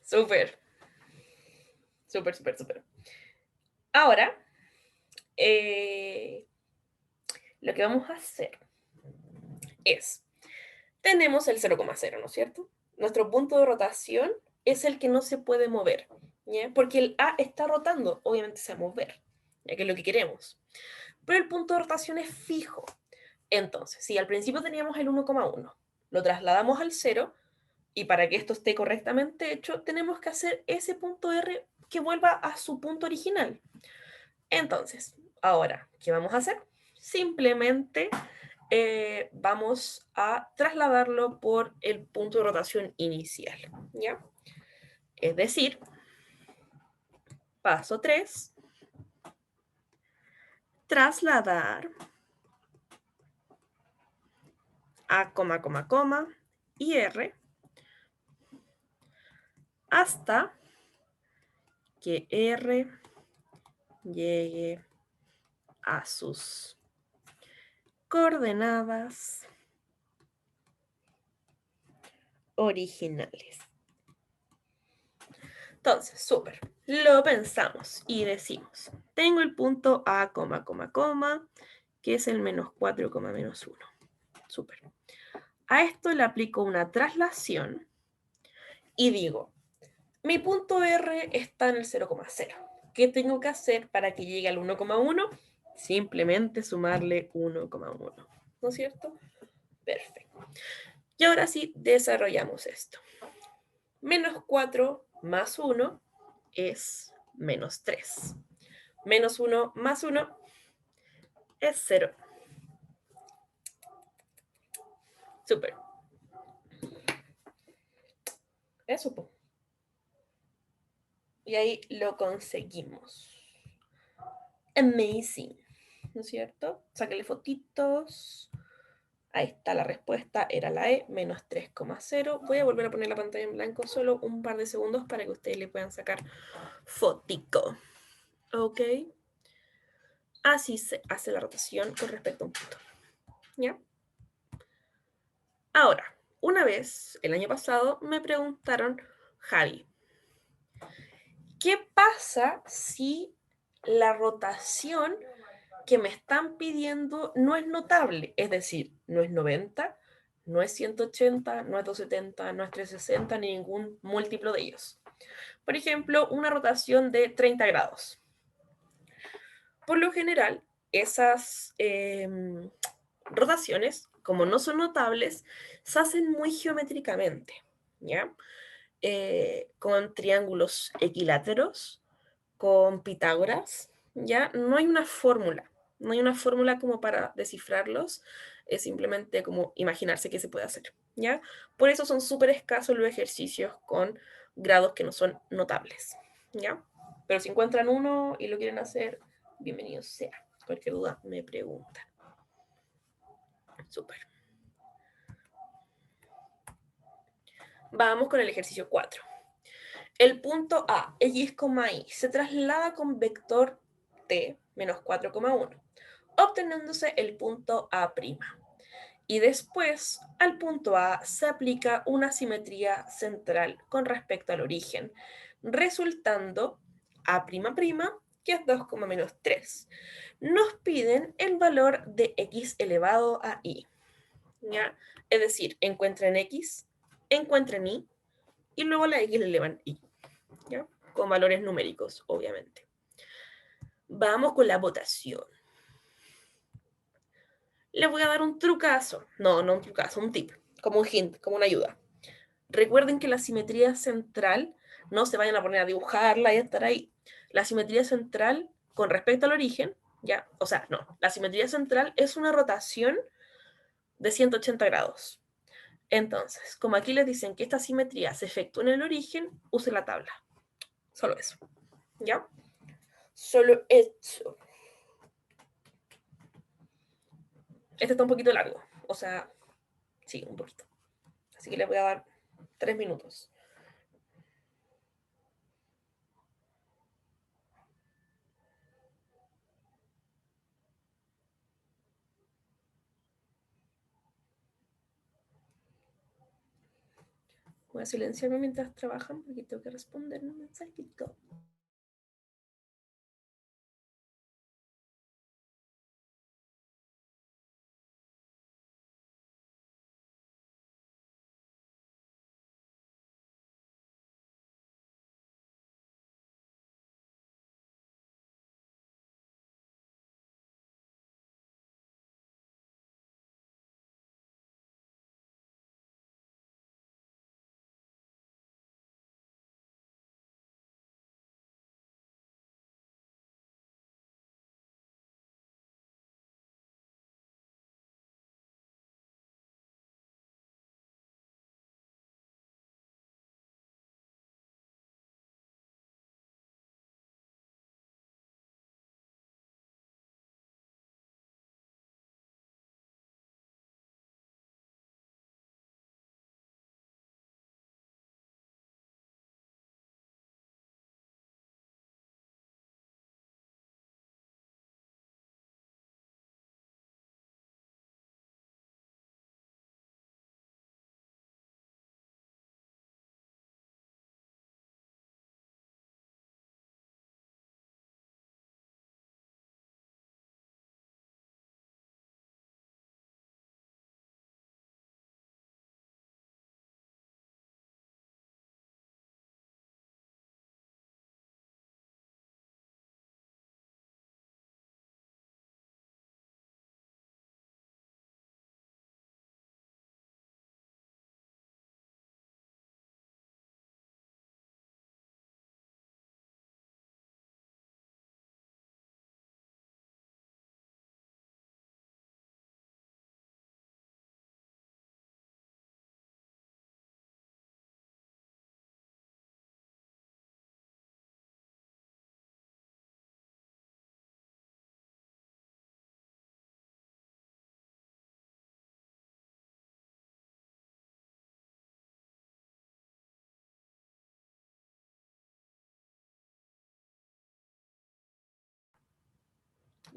Súper, súper, súper, súper. Ahora, lo que vamos a hacer es, tenemos el 0,0, ¿no es cierto? Nuestro punto de rotación es el que no se puede mover, ¿ya? Porque el A está rotando, obviamente se va a mover, ya que es lo que queremos. Pero el punto de rotación es fijo. Entonces, si al principio teníamos el 1,1, lo trasladamos al 0, y para que esto esté correctamente hecho, tenemos que hacer ese punto R que vuelva a su punto original. Entonces, ahora, ¿qué vamos a hacer? Simplemente vamos a trasladarlo por el punto de rotación inicial, ¿ya? Es decir, paso 3, trasladar a coma y R hasta que R llegue a sus coordenadas originales. Entonces, súper. Lo pensamos y decimos, tengo el punto A, que es el menos 4, menos 1. Súper. A esto le aplico una traslación y digo, mi punto R está en el 0,0. ¿Qué tengo que hacer para que llegue al 1,1? Simplemente sumarle 1,1. ¿No es cierto? Perfecto. Y ahora sí, desarrollamos esto. Menos 4 más 1 es menos 3. Menos 1 más 1 es 0. Súper. Eso, po. Y ahí lo conseguimos. Amazing. ¿No es cierto? Sáquenle fotitos. Ahí está la respuesta, era la E, menos 3,0. Voy a volver a poner la pantalla en blanco solo un par de segundos para que ustedes le puedan sacar fotico. ¿Ok? Así se hace la rotación con respecto a un punto. ¿Ya? Ahora, una vez, el año pasado, me preguntaron, Javi, ¿qué pasa si la rotación que me están pidiendo no es notable? Es decir, no es 90, no es 180, no es 270, no es 360, ni ningún múltiplo de ellos. Por ejemplo, una rotación de 30 grados. Por lo general, esas rotaciones, como no son notables, se hacen muy geométricamente, ¿ya? Con triángulos equiláteros, con Pitágoras, ¿ya? No hay una fórmula, no hay una fórmula como para descifrarlos, es simplemente como imaginarse qué se puede hacer, ¿ya? Por eso son súper escasos los ejercicios con grados que no son notables, ¿ya? Pero si encuentran uno y lo quieren hacer, bienvenido sea. Cualquier duda me preguntan. Súper. Vamos con el ejercicio 4. El punto A, x, y, se traslada con vector t menos 4,1, obteniéndose el punto A'. Y después, al punto A se aplica una simetría central con respecto al origen, resultando A', que es 2, menos 3. Nos piden el valor de x elevado a y. ¿Ya? Es decir, encuentren x, encuentren y, y luego la x le elevan y. ¿Ya? Con valores numéricos, obviamente. Vamos con la votación. Les voy a dar un trucazo. No un trucazo, un tip. Como un hint, como una ayuda. Recuerden que la simetría central, no se vayan a poner a dibujarla y a estar ahí. La simetría central, con respecto al origen, ya, o sea, no. La simetría central es una rotación de 180 grados. Entonces, como aquí les dicen que esta simetría se efectúa en el origen, use la tabla. Solo eso. ¿Ya? Solo eso. Este está un poquito largo. O sea, sí, un poquito. Así que les voy a dar 3 minutos. Voy a silenciarme mientras trabajan porque tengo que responder un mensajito.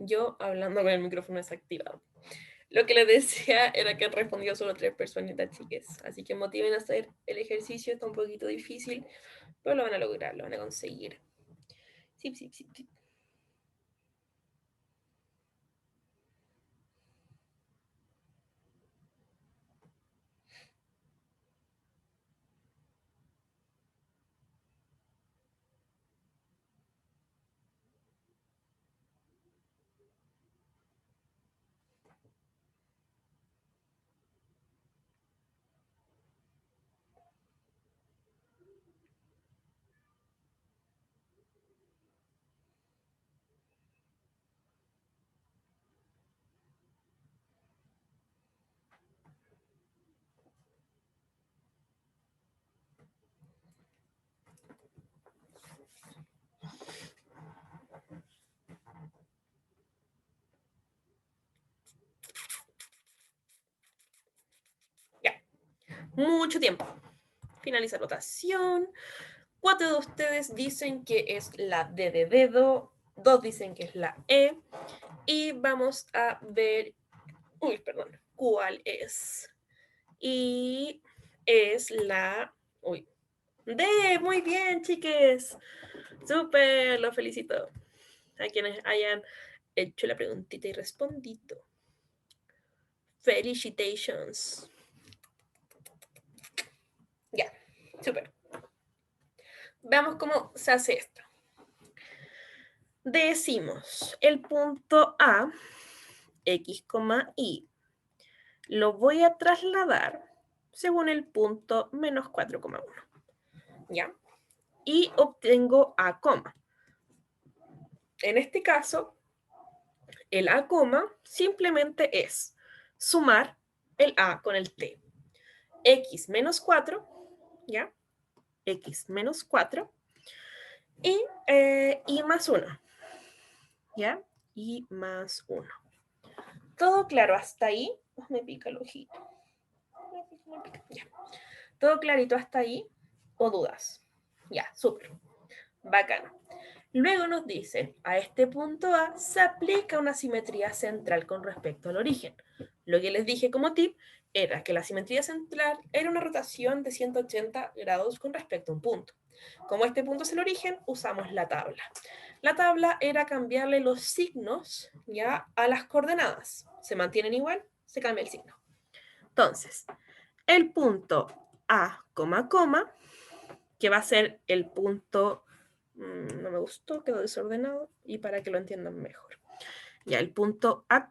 Yo hablando con el micrófono desactivado. Lo que les decía era que han respondido solo 3 personitas, chiques. Así que motiven a hacer el ejercicio. Está un poquito difícil, pero lo van a lograr, lo van a conseguir. Sí, sí, sí, sí. Ya. Mucho tiempo. Finaliza votación. 4 de ustedes dicen que es la D de dedo. 2 dicen que es la E. Y vamos a ver. Uy, perdón. ¿Cuál es? Y es la. Uy. D. Muy bien, chiques. Súper. Lo felicito. A quienes hayan hecho la preguntita y respondido. Felicitations. Ya, súper. Veamos cómo se hace esto. Decimos el punto A, X, Y, lo voy a trasladar según el punto menos 4,1. ¿Ya? Y obtengo A, en este caso, el A, simplemente es sumar el A con el T. X menos 4, ¿ya? X menos 4 y más 1, ¿ya? Y más 1. ¿Todo claro hasta ahí? Me pica el ojito. Ya. ¿Todo clarito hasta ahí? ¿O dudas? Ya, súper. Bacano. Luego nos dicen, a este punto A se aplica una simetría central con respecto al origen. Lo que les dije como tip, era que la simetría central era una rotación de 180 grados con respecto a un punto. Como este punto es el origen, usamos la tabla. La tabla era cambiarle los signos ya a las coordenadas. Se mantienen igual, se cambia el signo. Entonces, el punto A, coma, que va a ser el punto, no me gustó, quedó desordenado, y para que lo entiendan mejor. Ya, el punto A,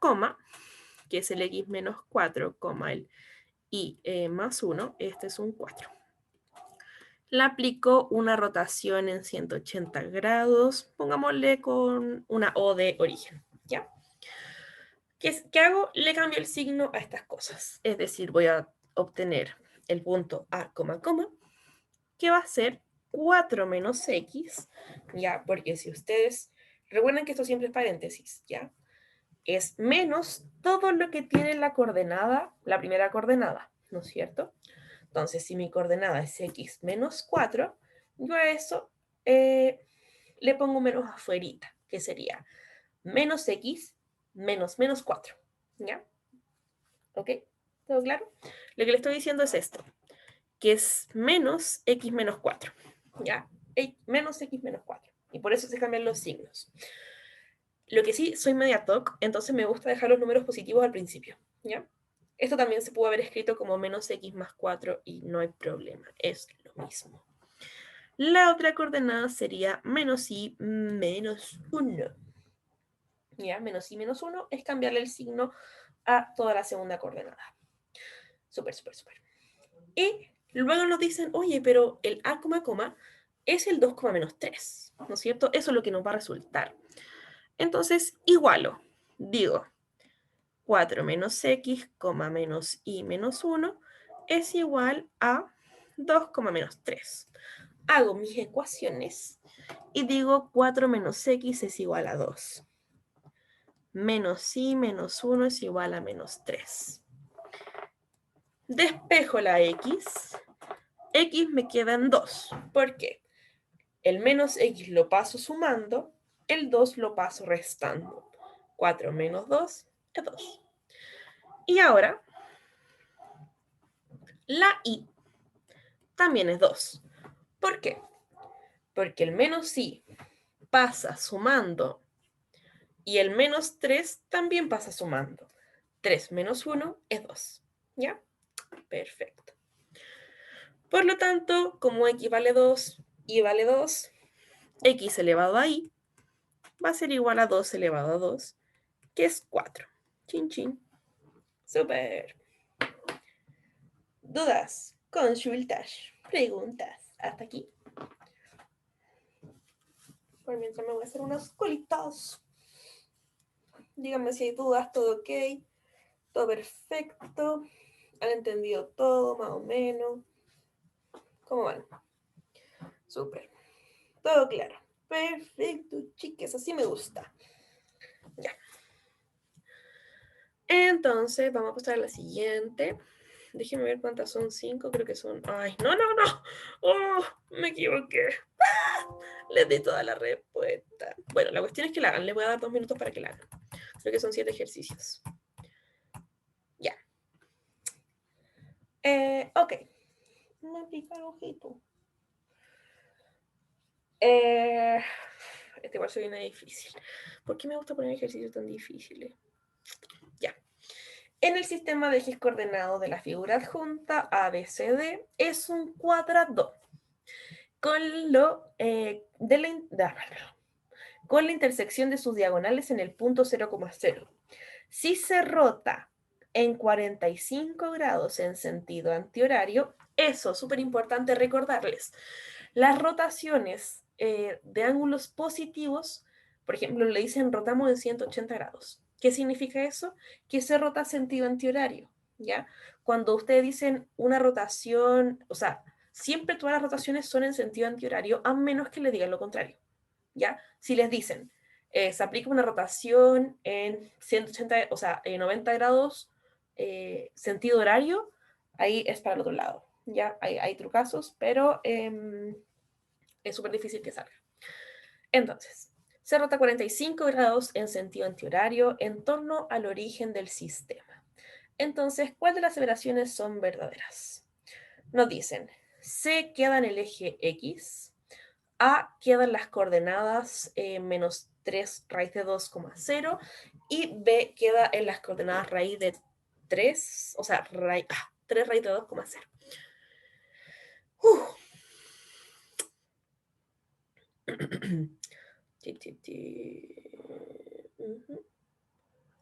que es el x menos 4, el y más 1, este es un 4. Le aplico una rotación en 180 grados, pongámosle con una O de origen, ¿ya? ¿Qué hago? Le cambio el signo a estas cosas. Es decir, voy a obtener el punto A, que va a ser 4 menos X, ¿ya? Porque si ustedes recuerden que esto siempre es paréntesis, ¿ya? Es menos todo lo que tiene la coordenada, la primera coordenada, ¿no es cierto? Entonces, si mi coordenada es x menos 4, yo a eso le pongo menos afuerita, que sería menos x menos 4. ¿Ya? ¿Ok? ¿Todo claro? Lo que le estoy diciendo es esto, que es menos x menos 4. ¿Ya? Menos x menos 4. Y por eso se cambian los signos. Lo que sí, soy media TOC, entonces me gusta dejar los números positivos al principio. ¿Ya? Esto también se puede haber escrito como menos x más 4 y no hay problema, es lo mismo. La otra coordenada sería menos y menos 1. ¿Ya? Menos y menos 1 es cambiarle el signo a toda la segunda coordenada. Súper. Y luego nos dicen, oye, pero el A, es el 2, menos 3, ¿no es cierto? Eso es lo que nos va a resultar. Entonces, igualo. Digo, 4 menos x, menos y menos 1 es igual a 2, menos 3. Hago mis ecuaciones y digo 4 menos x es igual a 2. Menos y menos 1 es igual a menos 3. Despejo la x. X me queda en 2. ¿Por qué? El menos x lo paso sumando, el 2 lo paso restando. 4 menos 2 es 2. Y ahora, la y también es 2. ¿Por qué? Porque el menos y pasa sumando y el menos 3 también pasa sumando. 3 menos 1 es 2. ¿Ya? Perfecto. Por lo tanto, como x vale 2, y vale 2, x elevado a y va a ser igual a 2 elevado a 2, que es 4. Chin, chin. Súper. ¿Dudas? Consultas. Preguntas. Hasta aquí. Por mientras me voy a hacer unas colitas. Díganme si hay dudas, todo ok, todo perfecto. ¿Han entendido todo, más o menos? ¿Cómo van? Súper. Todo claro. Perfecto, chicas, así me gusta. Ya. Entonces, vamos a pasar a la siguiente. Déjenme ver cuántas son. 5, creo que son. ¡Ay, no! ¡Oh! Me equivoqué. ¡Ah! Les di toda la respuesta. Bueno, la cuestión es que la hagan. Les voy a dar 2 minutos para que la hagan. Creo que son 7 ejercicios. Ya. Ok. Me pica el ojito. Este igual soy una difícil. ¿Por qué me gusta poner ejercicios tan difíciles? Ya. En el sistema de ejes coordenados de la figura adjunta, ABCD es un cuadrado con, con la intersección de sus diagonales en el punto 0,0. Si se rota en 45 grados en sentido antihorario, eso, súper importante recordarles, las rotaciones de ángulos positivos, por ejemplo, le dicen rotamos en 180 grados. ¿Qué significa eso? Que se rota sentido antihorario, ¿ya? Cuando ustedes dicen una rotación, o sea, siempre todas las rotaciones son en sentido antihorario, a menos que le digan lo contrario, ¿ya? Si les dicen, se aplica una rotación en 180, o sea, en 90 grados sentido horario, ahí es para el otro lado, ¿ya? Hay trucazos, pero es súper difícil que salga. Entonces, se rota 45 grados en sentido antihorario en torno al origen del sistema. Entonces, ¿cuál de las aseveraciones son verdaderas? Nos dicen, C queda en el eje X, A quedan las coordenadas menos 3 raíz de 2,0 y B queda en las coordenadas raíz de 3, o sea, 3 raíz de 2,0.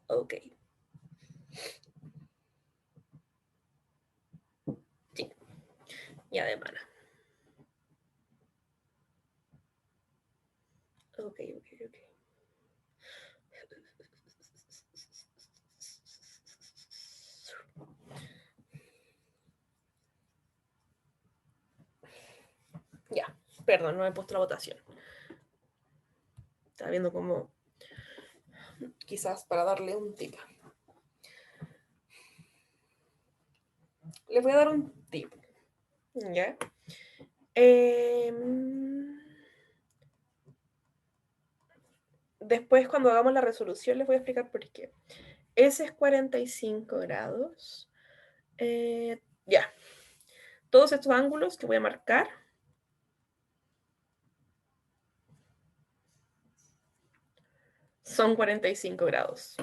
Ok. Sí, ya de mana. Ok. Ya, perdón, no he puesto la votación. Estaba viendo cómo, quizás para darle un tip. Les voy a dar un tip. ¿Ya? Después, cuando hagamos la resolución, les voy a explicar por qué. Ese es 45 grados. Ya. Todos estos ángulos que voy a marcar son 45 grados.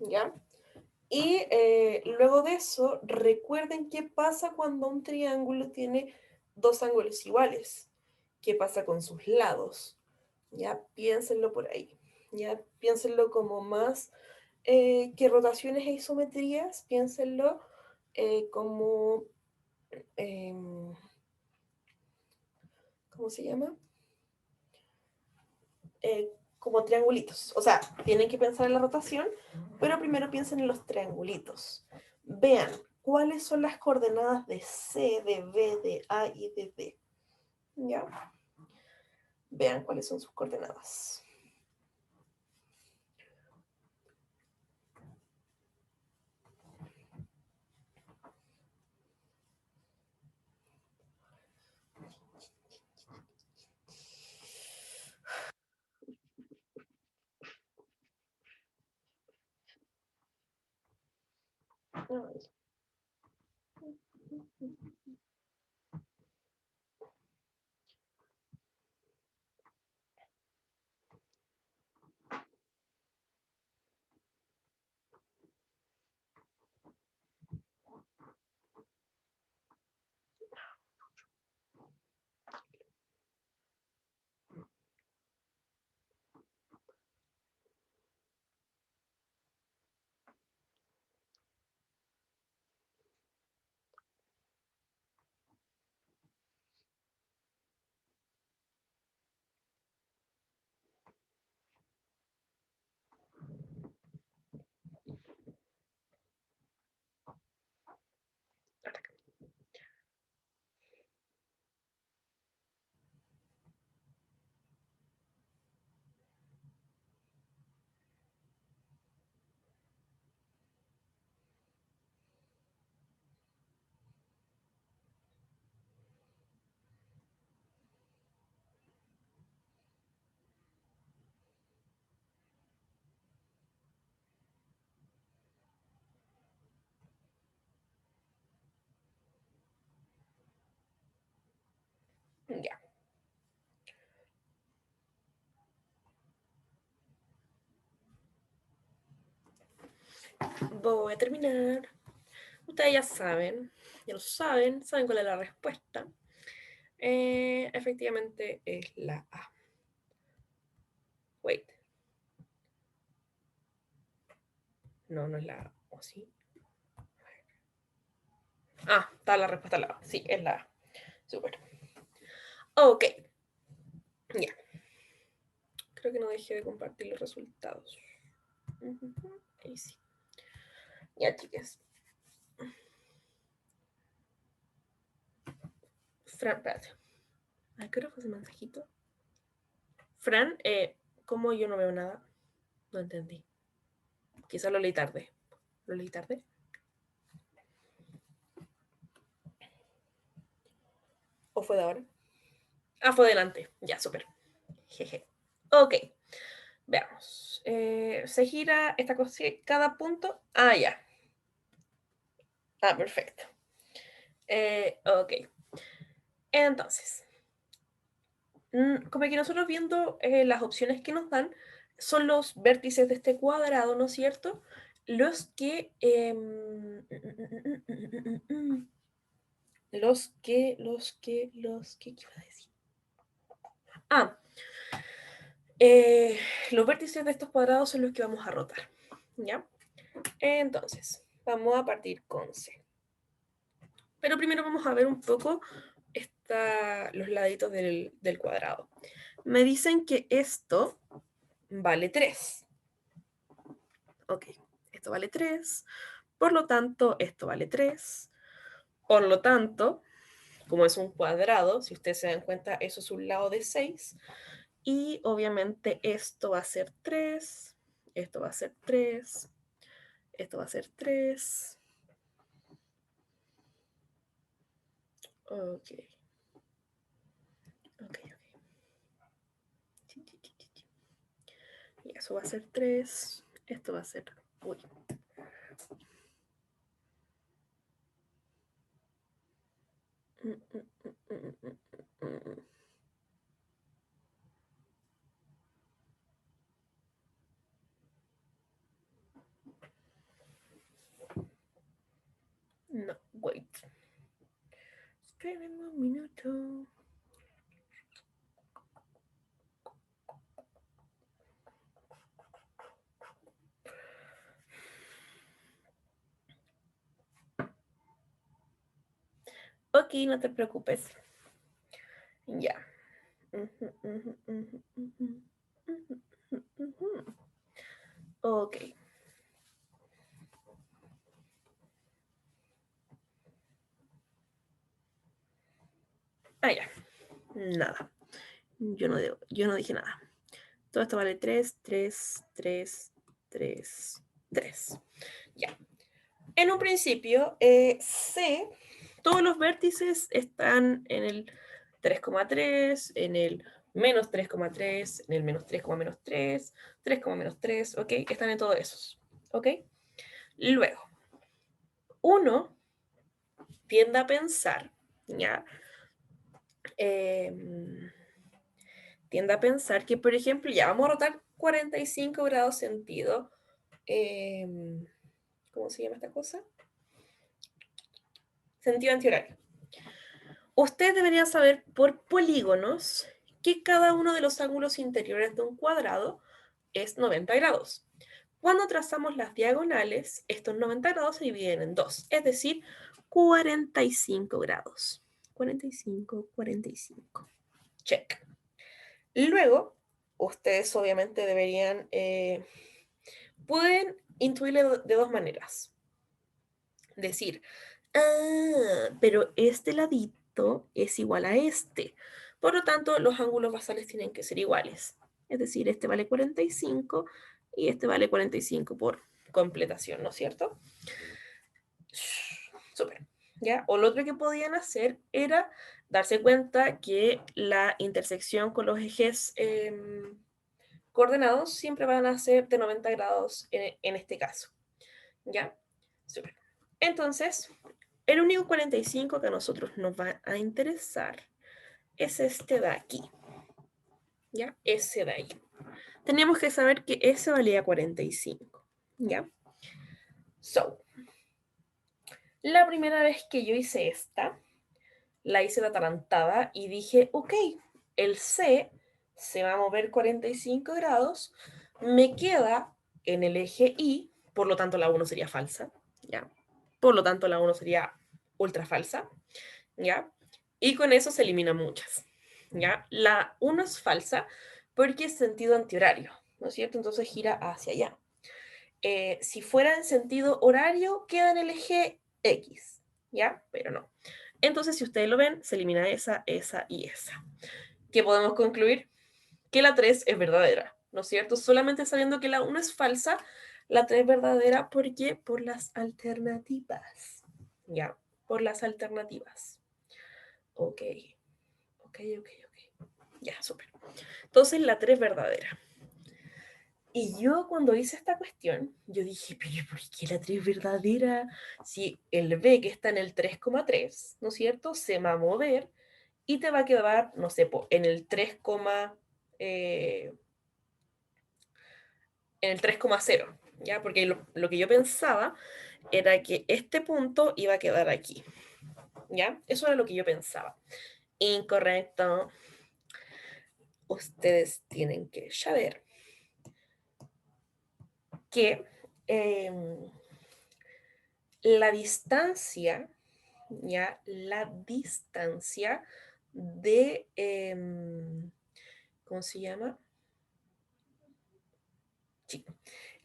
¿Ya? Y luego de eso, recuerden qué pasa cuando un triángulo tiene dos ángulos iguales. ¿Qué pasa con sus lados? Ya piénsenlo por ahí. Ya piénsenlo como más que rotaciones e isometrías. Piénsenlo como... ¿cómo se llama? Como triangulitos. O sea, tienen que pensar en la rotación, pero primero piensen en los triangulitos. Vean cuáles son las coordenadas de C, de B, de A y de D. ¿Ya? Vean cuáles son sus coordenadas. Ya. Voy a terminar. Ustedes ya lo saben cuál es la respuesta. Efectivamente es la A. Wait. No, no es la A. ¿O sí? Ah, está la respuesta la A. Sí, es la A. Súper. Ok. Ya. Creo que no dejé de compartir los resultados. Ahí sí. Ya, chicas. Fran, espérate. ¿A qué hora fue ese mensajito? Fran, ¿cómo yo no veo nada? No entendí. Quizá lo leí tarde. ¿Lo leí tarde? ¿O fue de ahora? Ah, fue delante. Ya, súper. Jeje. Ok. Veamos. Se gira esta cosa. Cada punto. Ah, ya. Ah, perfecto. Ok. Entonces, como que nosotros viendo las opciones que nos dan, son los vértices de este cuadrado, ¿no es cierto? Los que... ¿qué iba a decir? Ah, los vértices de estos cuadrados son los que vamos a rotar, ¿ya? Entonces, vamos a partir con C. Pero primero vamos a ver un poco los laditos del cuadrado. Me dicen que esto vale 3. Ok, esto vale 3. Por lo tanto, esto vale 3. Por lo tanto, como es un cuadrado, si ustedes se dan cuenta, eso es un lado de 6. Y obviamente esto va a ser 3. Esto va a ser 3. Esto va a ser 3. Ok. Ok, ok. Y eso va a ser 3. Esto va a ser... Uy. No, wait. Espérenme un minuto. Ok, no te preocupes. Ya. Ok. Ah, ya. Nada. Yo no dije nada. Todo esto vale 3, 3, 3, 3, 3. Ya. En un principio, C, todos los vértices están en el 3,3, en el menos 3,3, en el menos 3,-3, 3,-3, ¿ok? Están en todos esos, ¿ok? Luego, uno tiende a pensar, ¿ya? Tiende a pensar que, por ejemplo, ya vamos a rotar 45 grados sentido. ¿Cómo se llama esta cosa? Sentido antihorario. Usted debería saber por polígonos que cada uno de los ángulos interiores de un cuadrado es 90 grados. Cuando trazamos las diagonales, estos 90 grados se dividen en dos, es decir, 45 grados. 45, 45. Check. Luego, ustedes obviamente pueden intuirle de dos maneras. Decir, pero este ladito es igual a este. Por lo tanto, los ángulos basales tienen que ser iguales. Es decir, este vale 45 y este vale 45 por completación, ¿no es cierto? Súper. ¿Ya? O lo otro que podían hacer era darse cuenta que la intersección con los ejes coordenados siempre van a ser de 90 grados en este caso. ¿Ya? Súper. Entonces, el único 45 que a nosotros nos va a interesar es este de aquí. ¿Ya? Ese de ahí. Teníamos que saber que ese valía 45. ¿Ya? So, la primera vez que yo hice esta, la hice de atalantada y dije, ok, el C se va a mover 45 grados, me queda en el eje Y, por lo tanto la 1 sería falsa, ¿ya? Por lo tanto la 1 sería ultra falsa, ¿ya? Y con eso se eliminan muchas, ¿ya? La 1 es falsa porque es sentido antihorario, ¿no es cierto? Entonces gira hacia allá. Si fuera en sentido horario, queda en el eje X, ¿ya? Pero no. Entonces, si ustedes lo ven, se elimina esa, esa y esa. ¿Qué podemos concluir? Que la 3 es verdadera, ¿no es cierto? Solamente sabiendo que la 1 es falsa, la 3 es verdadera. ¿Por qué? Por las alternativas. ¿Ya? Por las alternativas. Ok. Ok. Ya, súper. Entonces, la 3 es verdadera. Y yo cuando hice esta cuestión, yo dije, pero ¿por qué la 3 verdadera? Si el B que está en el 3,3, ¿no es cierto? Se va a mover y te va a quedar, no sé, en el 3, en el 3,0, ¿ya? Porque lo que yo pensaba era que este punto iba a quedar aquí, ¿ya? Eso era lo que yo pensaba. Incorrecto. Ustedes tienen que saber que la distancia, ¿ya? La distancia de, ¿cómo se llama? Sí.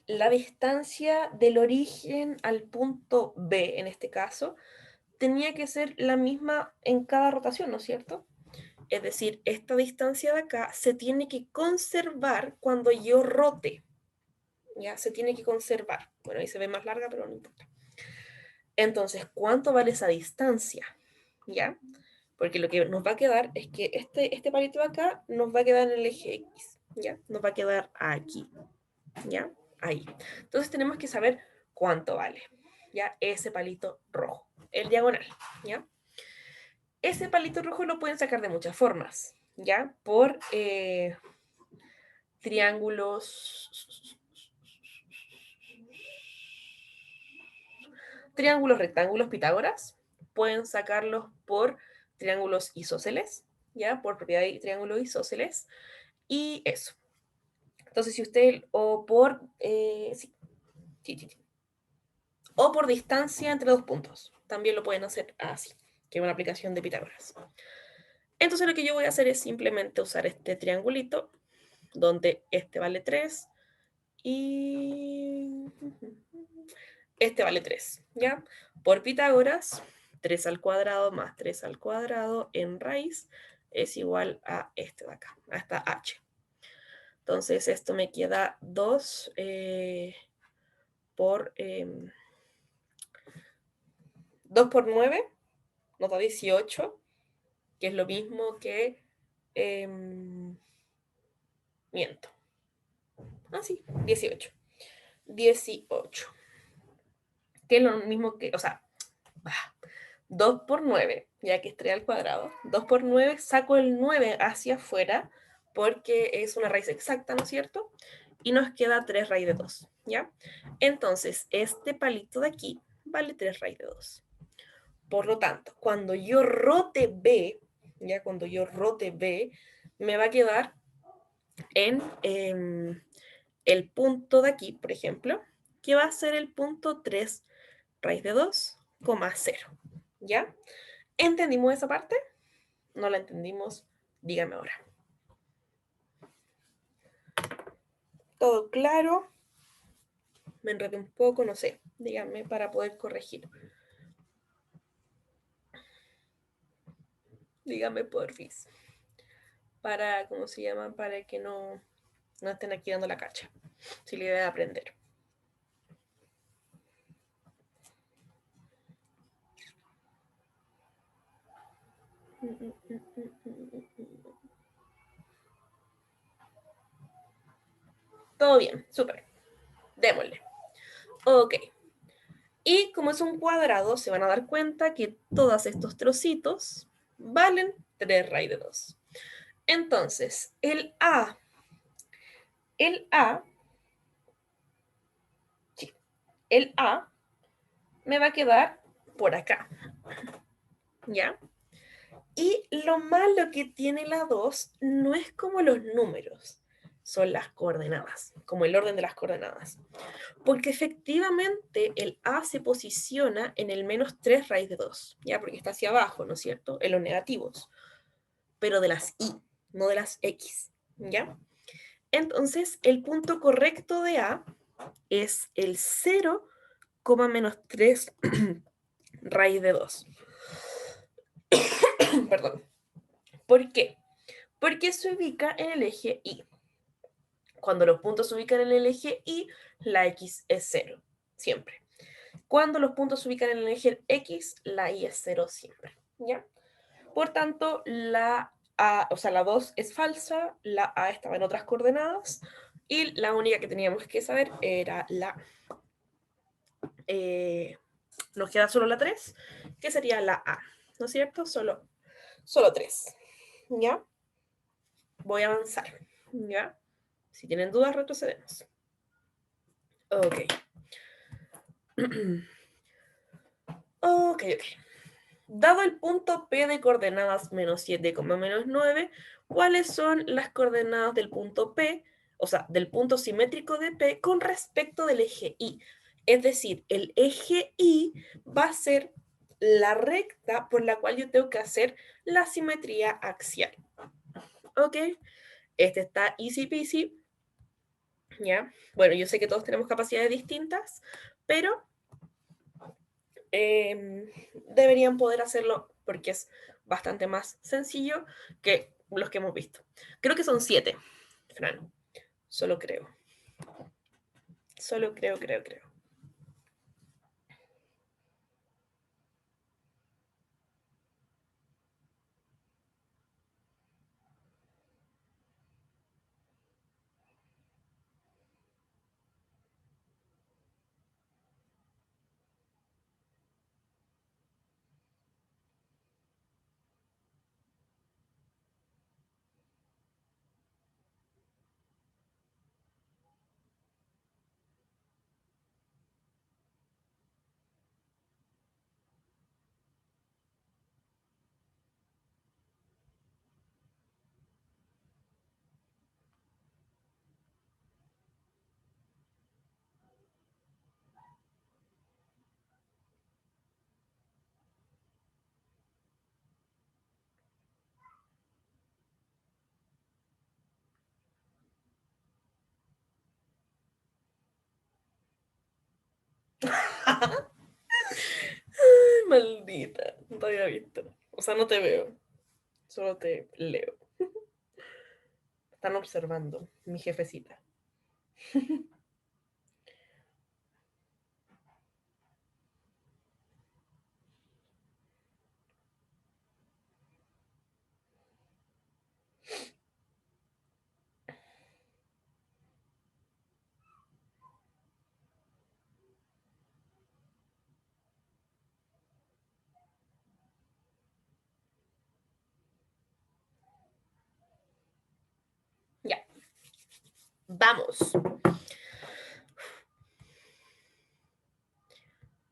La distancia del origen al punto B, en este caso, tenía que ser la misma en cada rotación, ¿no es cierto? Es decir, esta distancia de acá se tiene que conservar cuando yo rote, ¿ya? Se tiene que conservar. Bueno, ahí se ve más larga, pero no importa. Entonces, ¿cuánto vale esa distancia? ¿Ya? Porque lo que nos va a quedar es que este palito de acá nos va a quedar en el eje X, ¿ya? Nos va a quedar aquí, ¿ya? Ahí. Entonces tenemos que saber cuánto vale, ¿ya? Ese palito rojo, el diagonal, ¿ya? Ese palito rojo lo pueden sacar de muchas formas, ¿ya? Por triángulos rectángulos Pitágoras, pueden sacarlos por triángulos isósceles, ¿ya? Por propiedad de triángulos isósceles, y eso. Entonces, si usted, o por, o por distancia entre dos puntos, también lo pueden hacer así, que es una aplicación de Pitágoras. Entonces, lo que yo voy a hacer es simplemente usar este triangulito, donde este vale 3 y este vale 3, ¿ya? Por Pitágoras, 3 al cuadrado más 3 al cuadrado en raíz es igual a este de acá, a esta h. Entonces, esto me queda 2 por 2 por 9, nos da 18, que es lo mismo que miento. Ah, sí, 18. 18. Que es lo mismo que, o sea, 2 por 9, ya que es 3 al cuadrado. 2 por 9, saco el 9 hacia afuera porque es una raíz exacta, ¿no es cierto? Y nos queda 3 raíz de 2, ¿ya? Entonces, este palito de aquí vale 3 raíz de 2. Por lo tanto, cuando yo rote B, ya cuando yo rote B, me va a quedar en el punto de aquí, por ejemplo, que va a ser el punto 3 raíz de 2, 0. ¿Ya? ¿Entendimos esa parte? ¿No la entendimos? Dígame ahora. ¿Todo claro? Me enredé un poco, no sé. Díganme para poder corregir. Dígame porfis. Para, ¿cómo se llama? Para que no estén aquí dando la cacha. Si le idea de aprender. Todo bien, súper. Démosle. Ok. Y como es un cuadrado, se van a dar cuenta que todos estos trocitos valen 3 raíz de 2. Entonces, el A, sí, el A me va a quedar por acá, ¿ya? Y lo malo que tiene la 2 no es como los números, son las coordenadas, como el orden de las coordenadas. Porque efectivamente el A se posiciona en el menos 3 raíz de 2, ¿ya? Porque está hacia abajo, ¿no es cierto? En los negativos, pero de las Y, no de las X, ¿ya? Entonces, el punto correcto de A es el 0, menos 3 raíz de 2. Perdón. ¿Por qué? Porque se ubica en el eje Y. Cuando los puntos se ubican en el eje Y, la X es 0, siempre. Cuando los puntos se ubican en el eje X, la Y es 0 siempre, ¿ya? Por tanto, la A, o sea, la 2 es falsa, la A estaba en otras coordenadas Y la única que teníamos que saber era nos queda solo la 3, que sería la A, ¿no es cierto? Solo 3, ¿ya? Voy a avanzar, ¿ya? Si tienen dudas, retrocedemos. Ok. Ok. Dado el punto P de coordenadas menos 7, menos 9, ¿cuáles son las coordenadas del punto P, o sea, del punto simétrico de P con respecto del eje Y? Es decir, el eje Y va a ser la recta por la cual yo tengo que hacer la simetría axial. ¿Ok? Este está easy peasy. ¿Ya? Bueno, yo sé que todos tenemos capacidades distintas, pero deberían poder hacerlo porque es bastante más sencillo que los que hemos visto. Creo que son 7, Fran. Solo creo. Solo creo. Ay, maldita. No te había visto. O sea, no te veo. Solo te leo. Están observando, mi jefecita. Ya, vamos.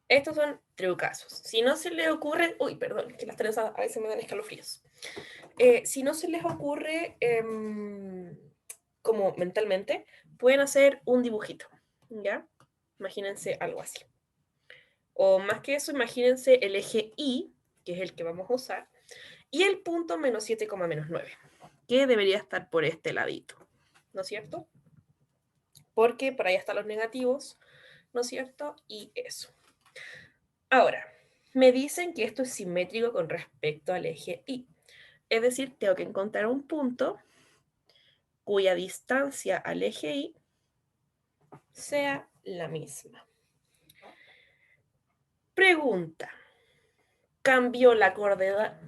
Estos son trucazos. Si no se les ocurre, uy, perdón, que las trenzas a veces me dan escalofríos. Si no se les ocurre como mentalmente, pueden hacer un dibujito, ¿ya? Imagínense algo así. O más que eso, imagínense el eje Y, que es el que vamos a usar, y el punto menos 7, menos 9, que debería estar por este ladito, ¿no es cierto? Porque por ahí están los negativos, ¿no es cierto? Y eso. Ahora, me dicen que esto es simétrico con respecto al eje Y. Es decir, tengo que encontrar un punto cuya distancia al eje Y sea la misma. Pregunta, ¿cambió la coordenada,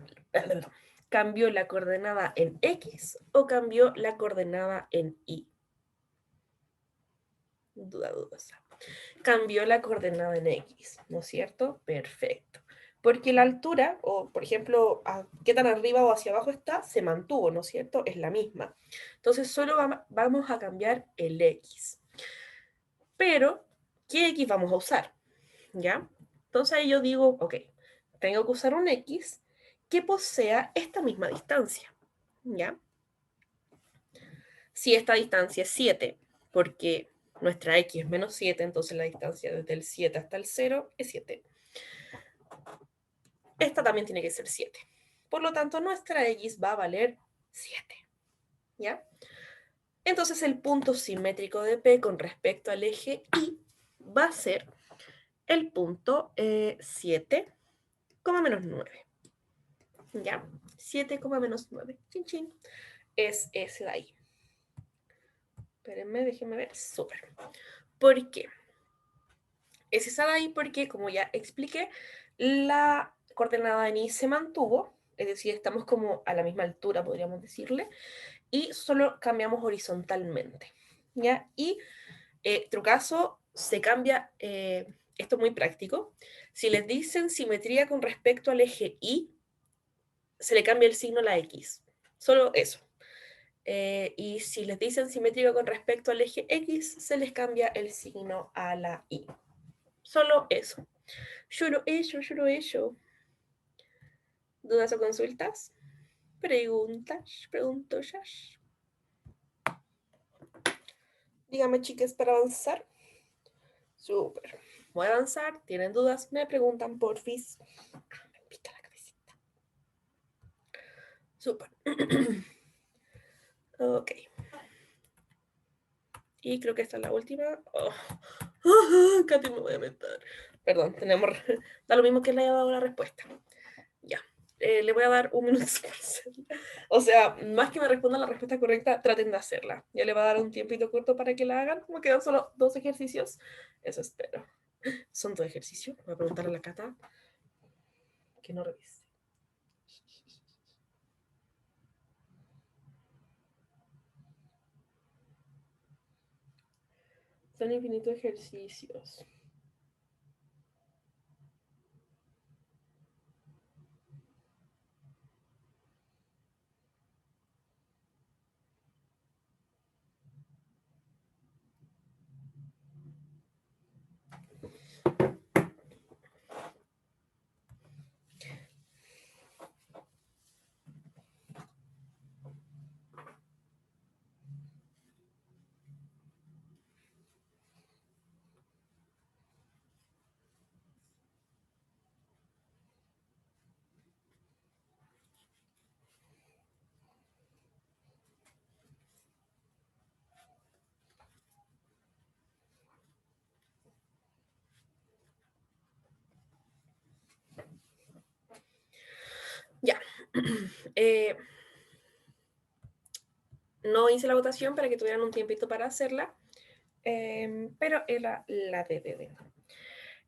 ¿cambió la coordenada en X o cambió la coordenada en Y? Duda dudosa. Cambió la coordenada en X, ¿no es cierto? Perfecto. Porque la altura, o por ejemplo, qué tan arriba o hacia abajo está, se mantuvo, ¿no es cierto? Es la misma. Entonces solo vamos a cambiar el X. Pero, ¿qué X vamos a usar? ¿Ya? Entonces ahí yo digo, ok, tengo que usar un X que posea esta misma distancia, ¿ya? Si esta distancia es 7, porque nuestra X es menos 7, entonces la distancia desde el 7 hasta el 0 es 7. Esta también tiene que ser 7. Por lo tanto, nuestra X va a valer 7, ¿ya? Entonces el punto simétrico de P con respecto al eje Y va a ser el punto 7, menos 9. ¿Ya? 7, menos 9. Chin, chin. Es ese de ahí. Espérenme, déjenme ver. Súper. ¿Por qué? Es esa de ahí porque, como ya expliqué, la coordenada en Y se mantuvo, es decir, estamos como a la misma altura, podríamos decirle, y solo cambiamos horizontalmente. ¿ya? Y trucazo, se cambia, esto es muy práctico, si les dicen simetría con respecto al eje Y, se le cambia el signo a la X, solo eso. Y si les dicen simétrico con respecto al eje X, se les cambia el signo a la Y. Solo eso. Solo eso, solo eso. ¿Dudas o consultas? Preguntas, preguntas. Dígame, chicas, para avanzar. Súper. Voy a avanzar. ¿Tienen dudas? Me preguntan, porfis. Me pica la cabecita. Súper. Ok. Y creo que esta es la última. Oh. Katy, me voy a meter. Perdón, tenemos. Da lo mismo que le haya dado la respuesta. Ya. Le voy a dar un minuto para hacerla. O sea, más que me respondan la respuesta correcta, traten de hacerla. Ya le voy a dar un tiempito corto para que la hagan. Como quedan solo 2 ejercicios. Eso espero. Son 2 ejercicios. Voy a preguntarle a la Cata que no revise. Son infinitos ejercicios. Ya. No hice la votación para que tuvieran un tiempito para hacerla, pero era la de.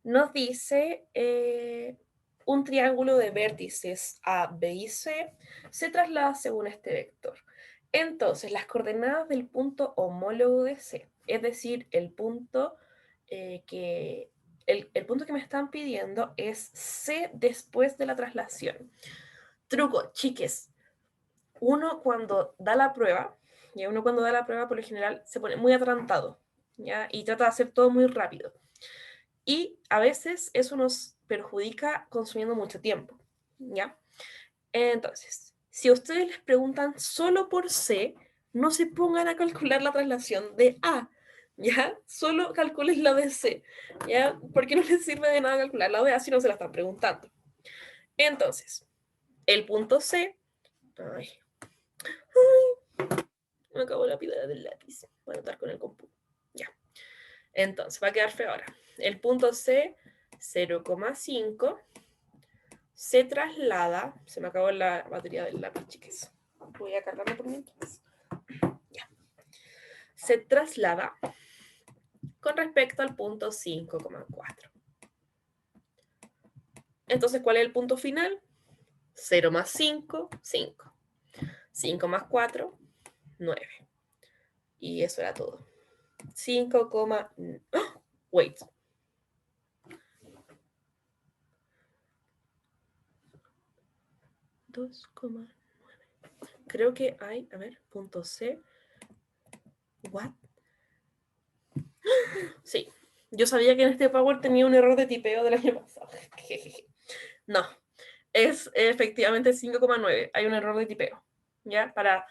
Nos dice un triángulo de vértices A, B y C se traslada según este vector. Entonces, las coordenadas del punto homólogo de C, es decir, el punto el punto que me están pidiendo es C después de la traslación. Truco, chiques. Uno cuando da la prueba, ¿ya? Uno cuando da la prueba por lo general se pone muy atrantado, ¿ya? Y trata de hacer todo muy rápido. Y a veces eso nos perjudica consumiendo mucho tiempo, ¿ya? Entonces, si a ustedes les preguntan solo por C, no se pongan a calcular la traslación de A, ¿ya? Solo calculen la de C, ¿ya? Porque no les sirve de nada calcular la de A si no se la están preguntando. Entonces, el punto C... Ay, me acabó la pila del lápiz. Voy a anotar con el compu. Ya. Entonces, va a quedar feo ahora. El punto C, 0,5, se traslada. Se me acabó la batería del lápiz, chicas. Voy a cargarlo por mientras. Ya. Se traslada con respecto al punto 5,4. Entonces, ¿cuál es el punto final? 0 más 5, 5. 5 más 4, 9. Y eso era todo. 5, ¡oh! Wait. 2,9. Creo que hay, a ver, punto C. What? Sí. Yo sabía que en este Power tenía un error de tipeo del año pasado. No. Es efectivamente 5,9. Hay un error de tipeo. ¿Ya? Para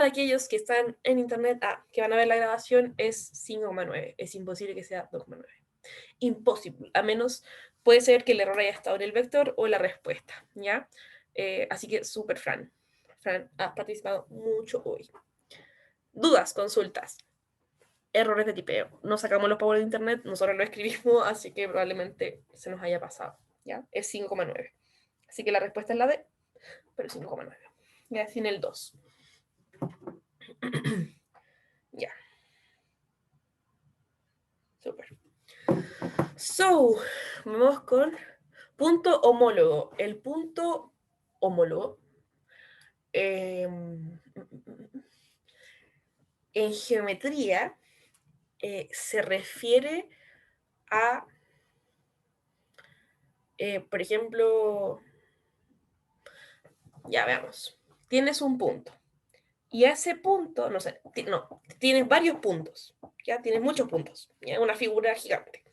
aquellos que están en internet, que van a ver la grabación, es 5,9. Es imposible que sea 2,9. Imposible. A menos puede ser que el error haya estado en el vector o en la respuesta. ¿Ya? Así que súper, Fran. Fran, has participado mucho hoy. Dudas, consultas, errores de tipeo. No sacamos los power de internet, nosotros lo escribimos, así que probablemente se nos haya pasado. ¿Ya? Es 5,9. Así que la respuesta es la D, pero 5,9. Ya, sin el 2. Ya. Súper. So, vamos con punto homólogo. El punto homólogo en geometría se refiere a, por ejemplo, ya veamos, tienes un punto. Y a ese punto, no sé, no, tienes varios puntos, ya tienes muchos puntos, ya una figura gigante.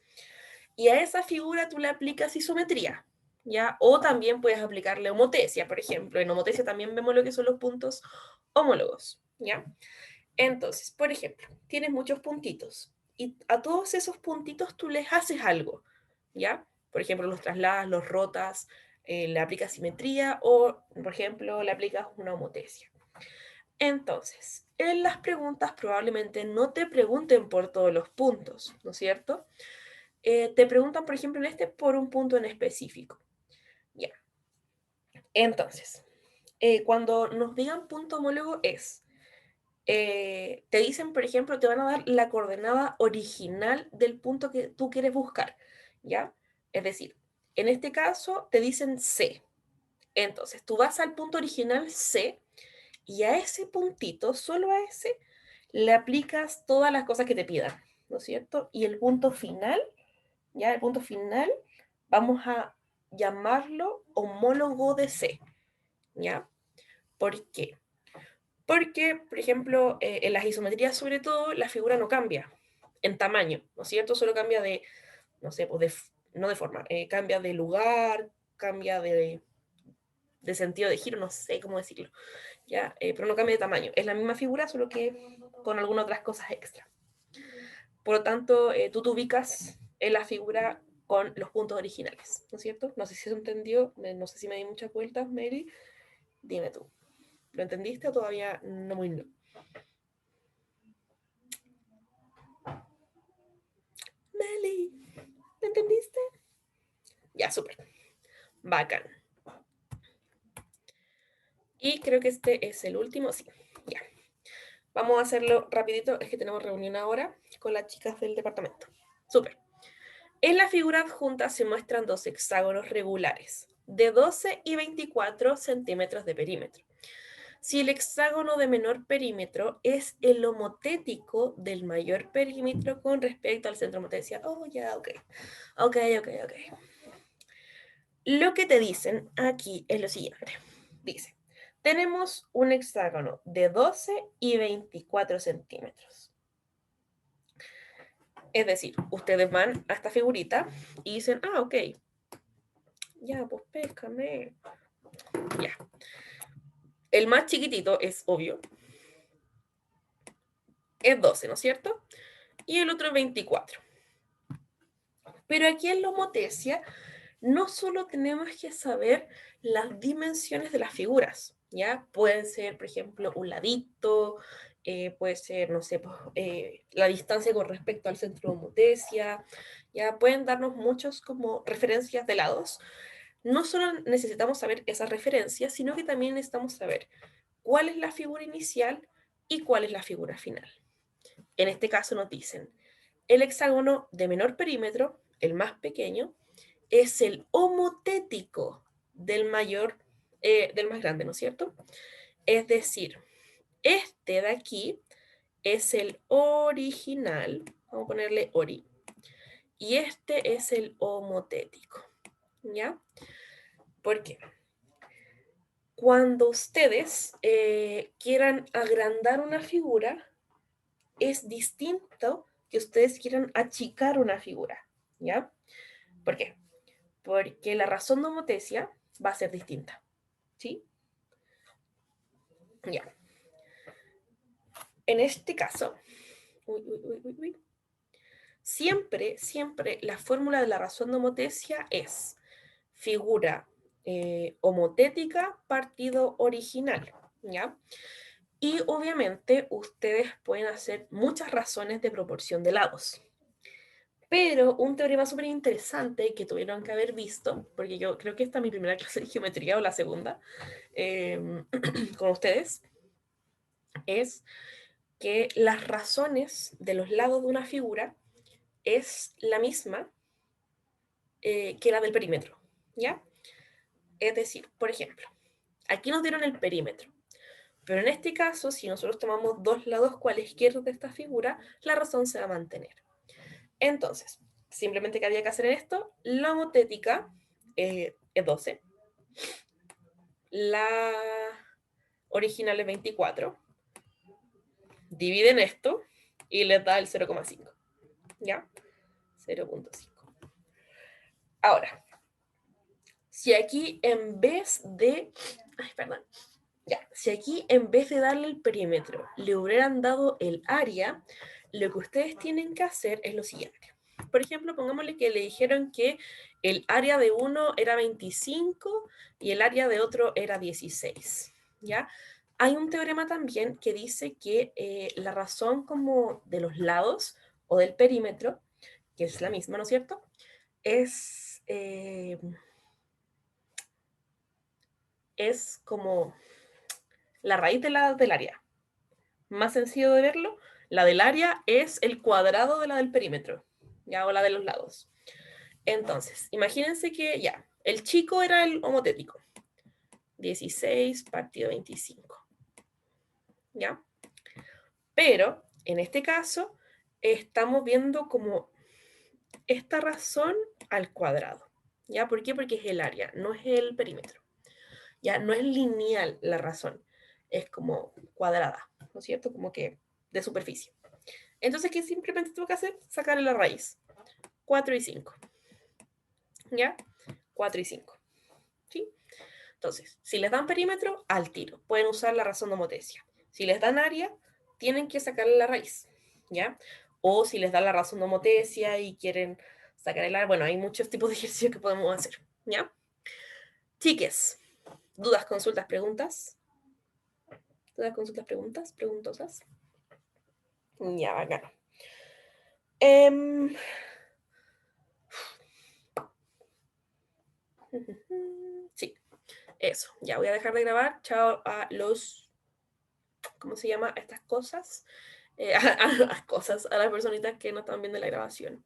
Y a esa figura tú le aplicas isometría, ya, o también puedes aplicarle homotesia, por ejemplo. En homotesia también vemos lo que son los puntos homólogos, ya. Entonces, por ejemplo, tienes muchos puntitos y a todos esos puntitos tú les haces algo, ya. Por ejemplo, los trasladas, los rotas, le aplicas simetría o, por ejemplo, le aplicas una homotesia. Entonces, en las preguntas probablemente no te pregunten por todos los puntos, ¿no es cierto? Te preguntan, por ejemplo, en este por un punto en específico. Ya. Entonces, cuando nos digan punto homólogo te dicen, por ejemplo, te van a dar la coordenada original del punto que tú quieres buscar, ¿ya? Es decir, en este caso te dicen C. Entonces, tú vas al punto original C y a ese puntito, solo a ese, le aplicas todas las cosas que te pidan, ¿no es cierto? Y el punto final, ya el punto final, vamos a llamarlo homólogo de C, ¿ya? ¿Por qué? Porque, por ejemplo, en las isometrías sobre todo, la figura no cambia en tamaño, ¿no es cierto? Solo cambia de, no sé, pues no de forma, cambia de lugar, cambia de sentido de giro, no sé cómo decirlo, ¿ya? Pero no cambia de tamaño. Es la misma figura, solo que con algunas otras cosas extra. Por lo tanto, tú te ubicas en la figura con los puntos originales, ¿no es cierto? No sé si se entendió, no sé si me di muchas vueltas, Mary. Dime tú, ¿lo entendiste o todavía no muy no? Meli, ¿lo entendiste? Ya, súper. Bacán. Y creo que este es el último, sí, ya. Vamos a hacerlo rapidito, es que tenemos reunión ahora con las chicas del departamento. Súper. En la figura adjunta se muestran dos hexágonos regulares de 12 y 24 centímetros de perímetro. Si el hexágono de menor perímetro es el homotético del mayor perímetro con respecto al centro homotesia. Oh, ya, ok. Ok. Lo que te dicen aquí es lo siguiente. Dice, tenemos un hexágono de 12 y 24 centímetros. Es decir, ustedes van a esta figurita y dicen, ah, ok, ya, pues péscame. Ya. El más chiquitito es obvio. Es 12, ¿no es cierto? Y el otro es 24. Pero aquí en la homotesia no solo tenemos que saber las dimensiones de las figuras, ¿ya? Pueden ser, por ejemplo, un ladito, puede ser, no sé, la distancia con respecto al centro de homotesia, ya pueden darnos muchos como referencias de lados. No solo necesitamos saber esas referencias, sino que también necesitamos saber cuál es la figura inicial y cuál es la figura final. En este caso nos dicen, el hexágono de menor perímetro, el más pequeño, es el homotético del más grande, ¿no es cierto? Es decir, este de aquí es el original, vamos a ponerle ori, y este es el homotético, ¿ya? ¿Por qué? Cuando ustedes quieran agrandar una figura, es distinto que ustedes quieran achicar una figura, ¿ya? ¿Por qué? Porque la razón de homotesia va a ser distinta, ¿sí? Ya. En este caso, siempre la fórmula de la razón de homotesia es figura homotética partido original, ¿ya? Y obviamente ustedes pueden hacer muchas razones de proporción de lados. Pero un teorema súper interesante que tuvieron que haber visto, porque yo creo que esta es mi primera clase de geometría o la segunda con ustedes, es que las razones de los lados de una figura es la misma que la del perímetro, ¿ya? Es decir, por ejemplo, aquí nos dieron el perímetro, Pero en este caso, si nosotros tomamos dos lados cualesquiera de esta figura, la razón se va a mantener. Entonces, simplemente, ¿qué había que hacer en esto? La homotética es 12. La original es 24. Dividen esto y les da el 0,5. ¿Ya? 0,5. Ahora, si aquí en vez de... Ay, perdón. Ya, si aquí en vez de darle el perímetro le hubieran dado el área, lo que ustedes tienen que hacer es lo siguiente. Por ejemplo, pongámosle que le dijeron que el área de uno era 25 y el área de otro era 16. ¿Ya? Hay un teorema también que dice que la razón como de los lados o del perímetro, que es la misma, ¿no es cierto? Es como la raíz de del área. Más sencillo de verlo, la del área es el cuadrado de la del perímetro, ya, o la de los lados. Entonces, imagínense que ya, el chico era el homotético. 16 partido 25. ¿Ya? Pero, en este caso, estamos viendo como esta razón al cuadrado. ¿Ya? ¿Por qué? Porque es el área, no es el perímetro. Ya, no es lineal la razón, es como cuadrada, ¿no es cierto? Como que de superficie. Entonces, ¿qué simplemente tengo que hacer? Sacarle la raíz. 4 y 5. ¿Ya? 4 y 5. ¿Sí? Entonces, si les dan perímetro, al tiro. Pueden usar la razón de homotesia. Si les dan área, tienen que sacarle la raíz. ¿Ya? O si les dan la razón de homotesia y quieren sacar el área, bueno, hay muchos tipos de ejercicios que podemos hacer. ¿Ya? Chiques, dudas, consultas, preguntas. ¿Dudas, consultas, preguntas? Preguntosas. Ya, bacano. Sí, eso. Ya voy a dejar de grabar. Chao a los... ¿Cómo se llama? Estas cosas. A las cosas, a las personitas que no están viendo la grabación.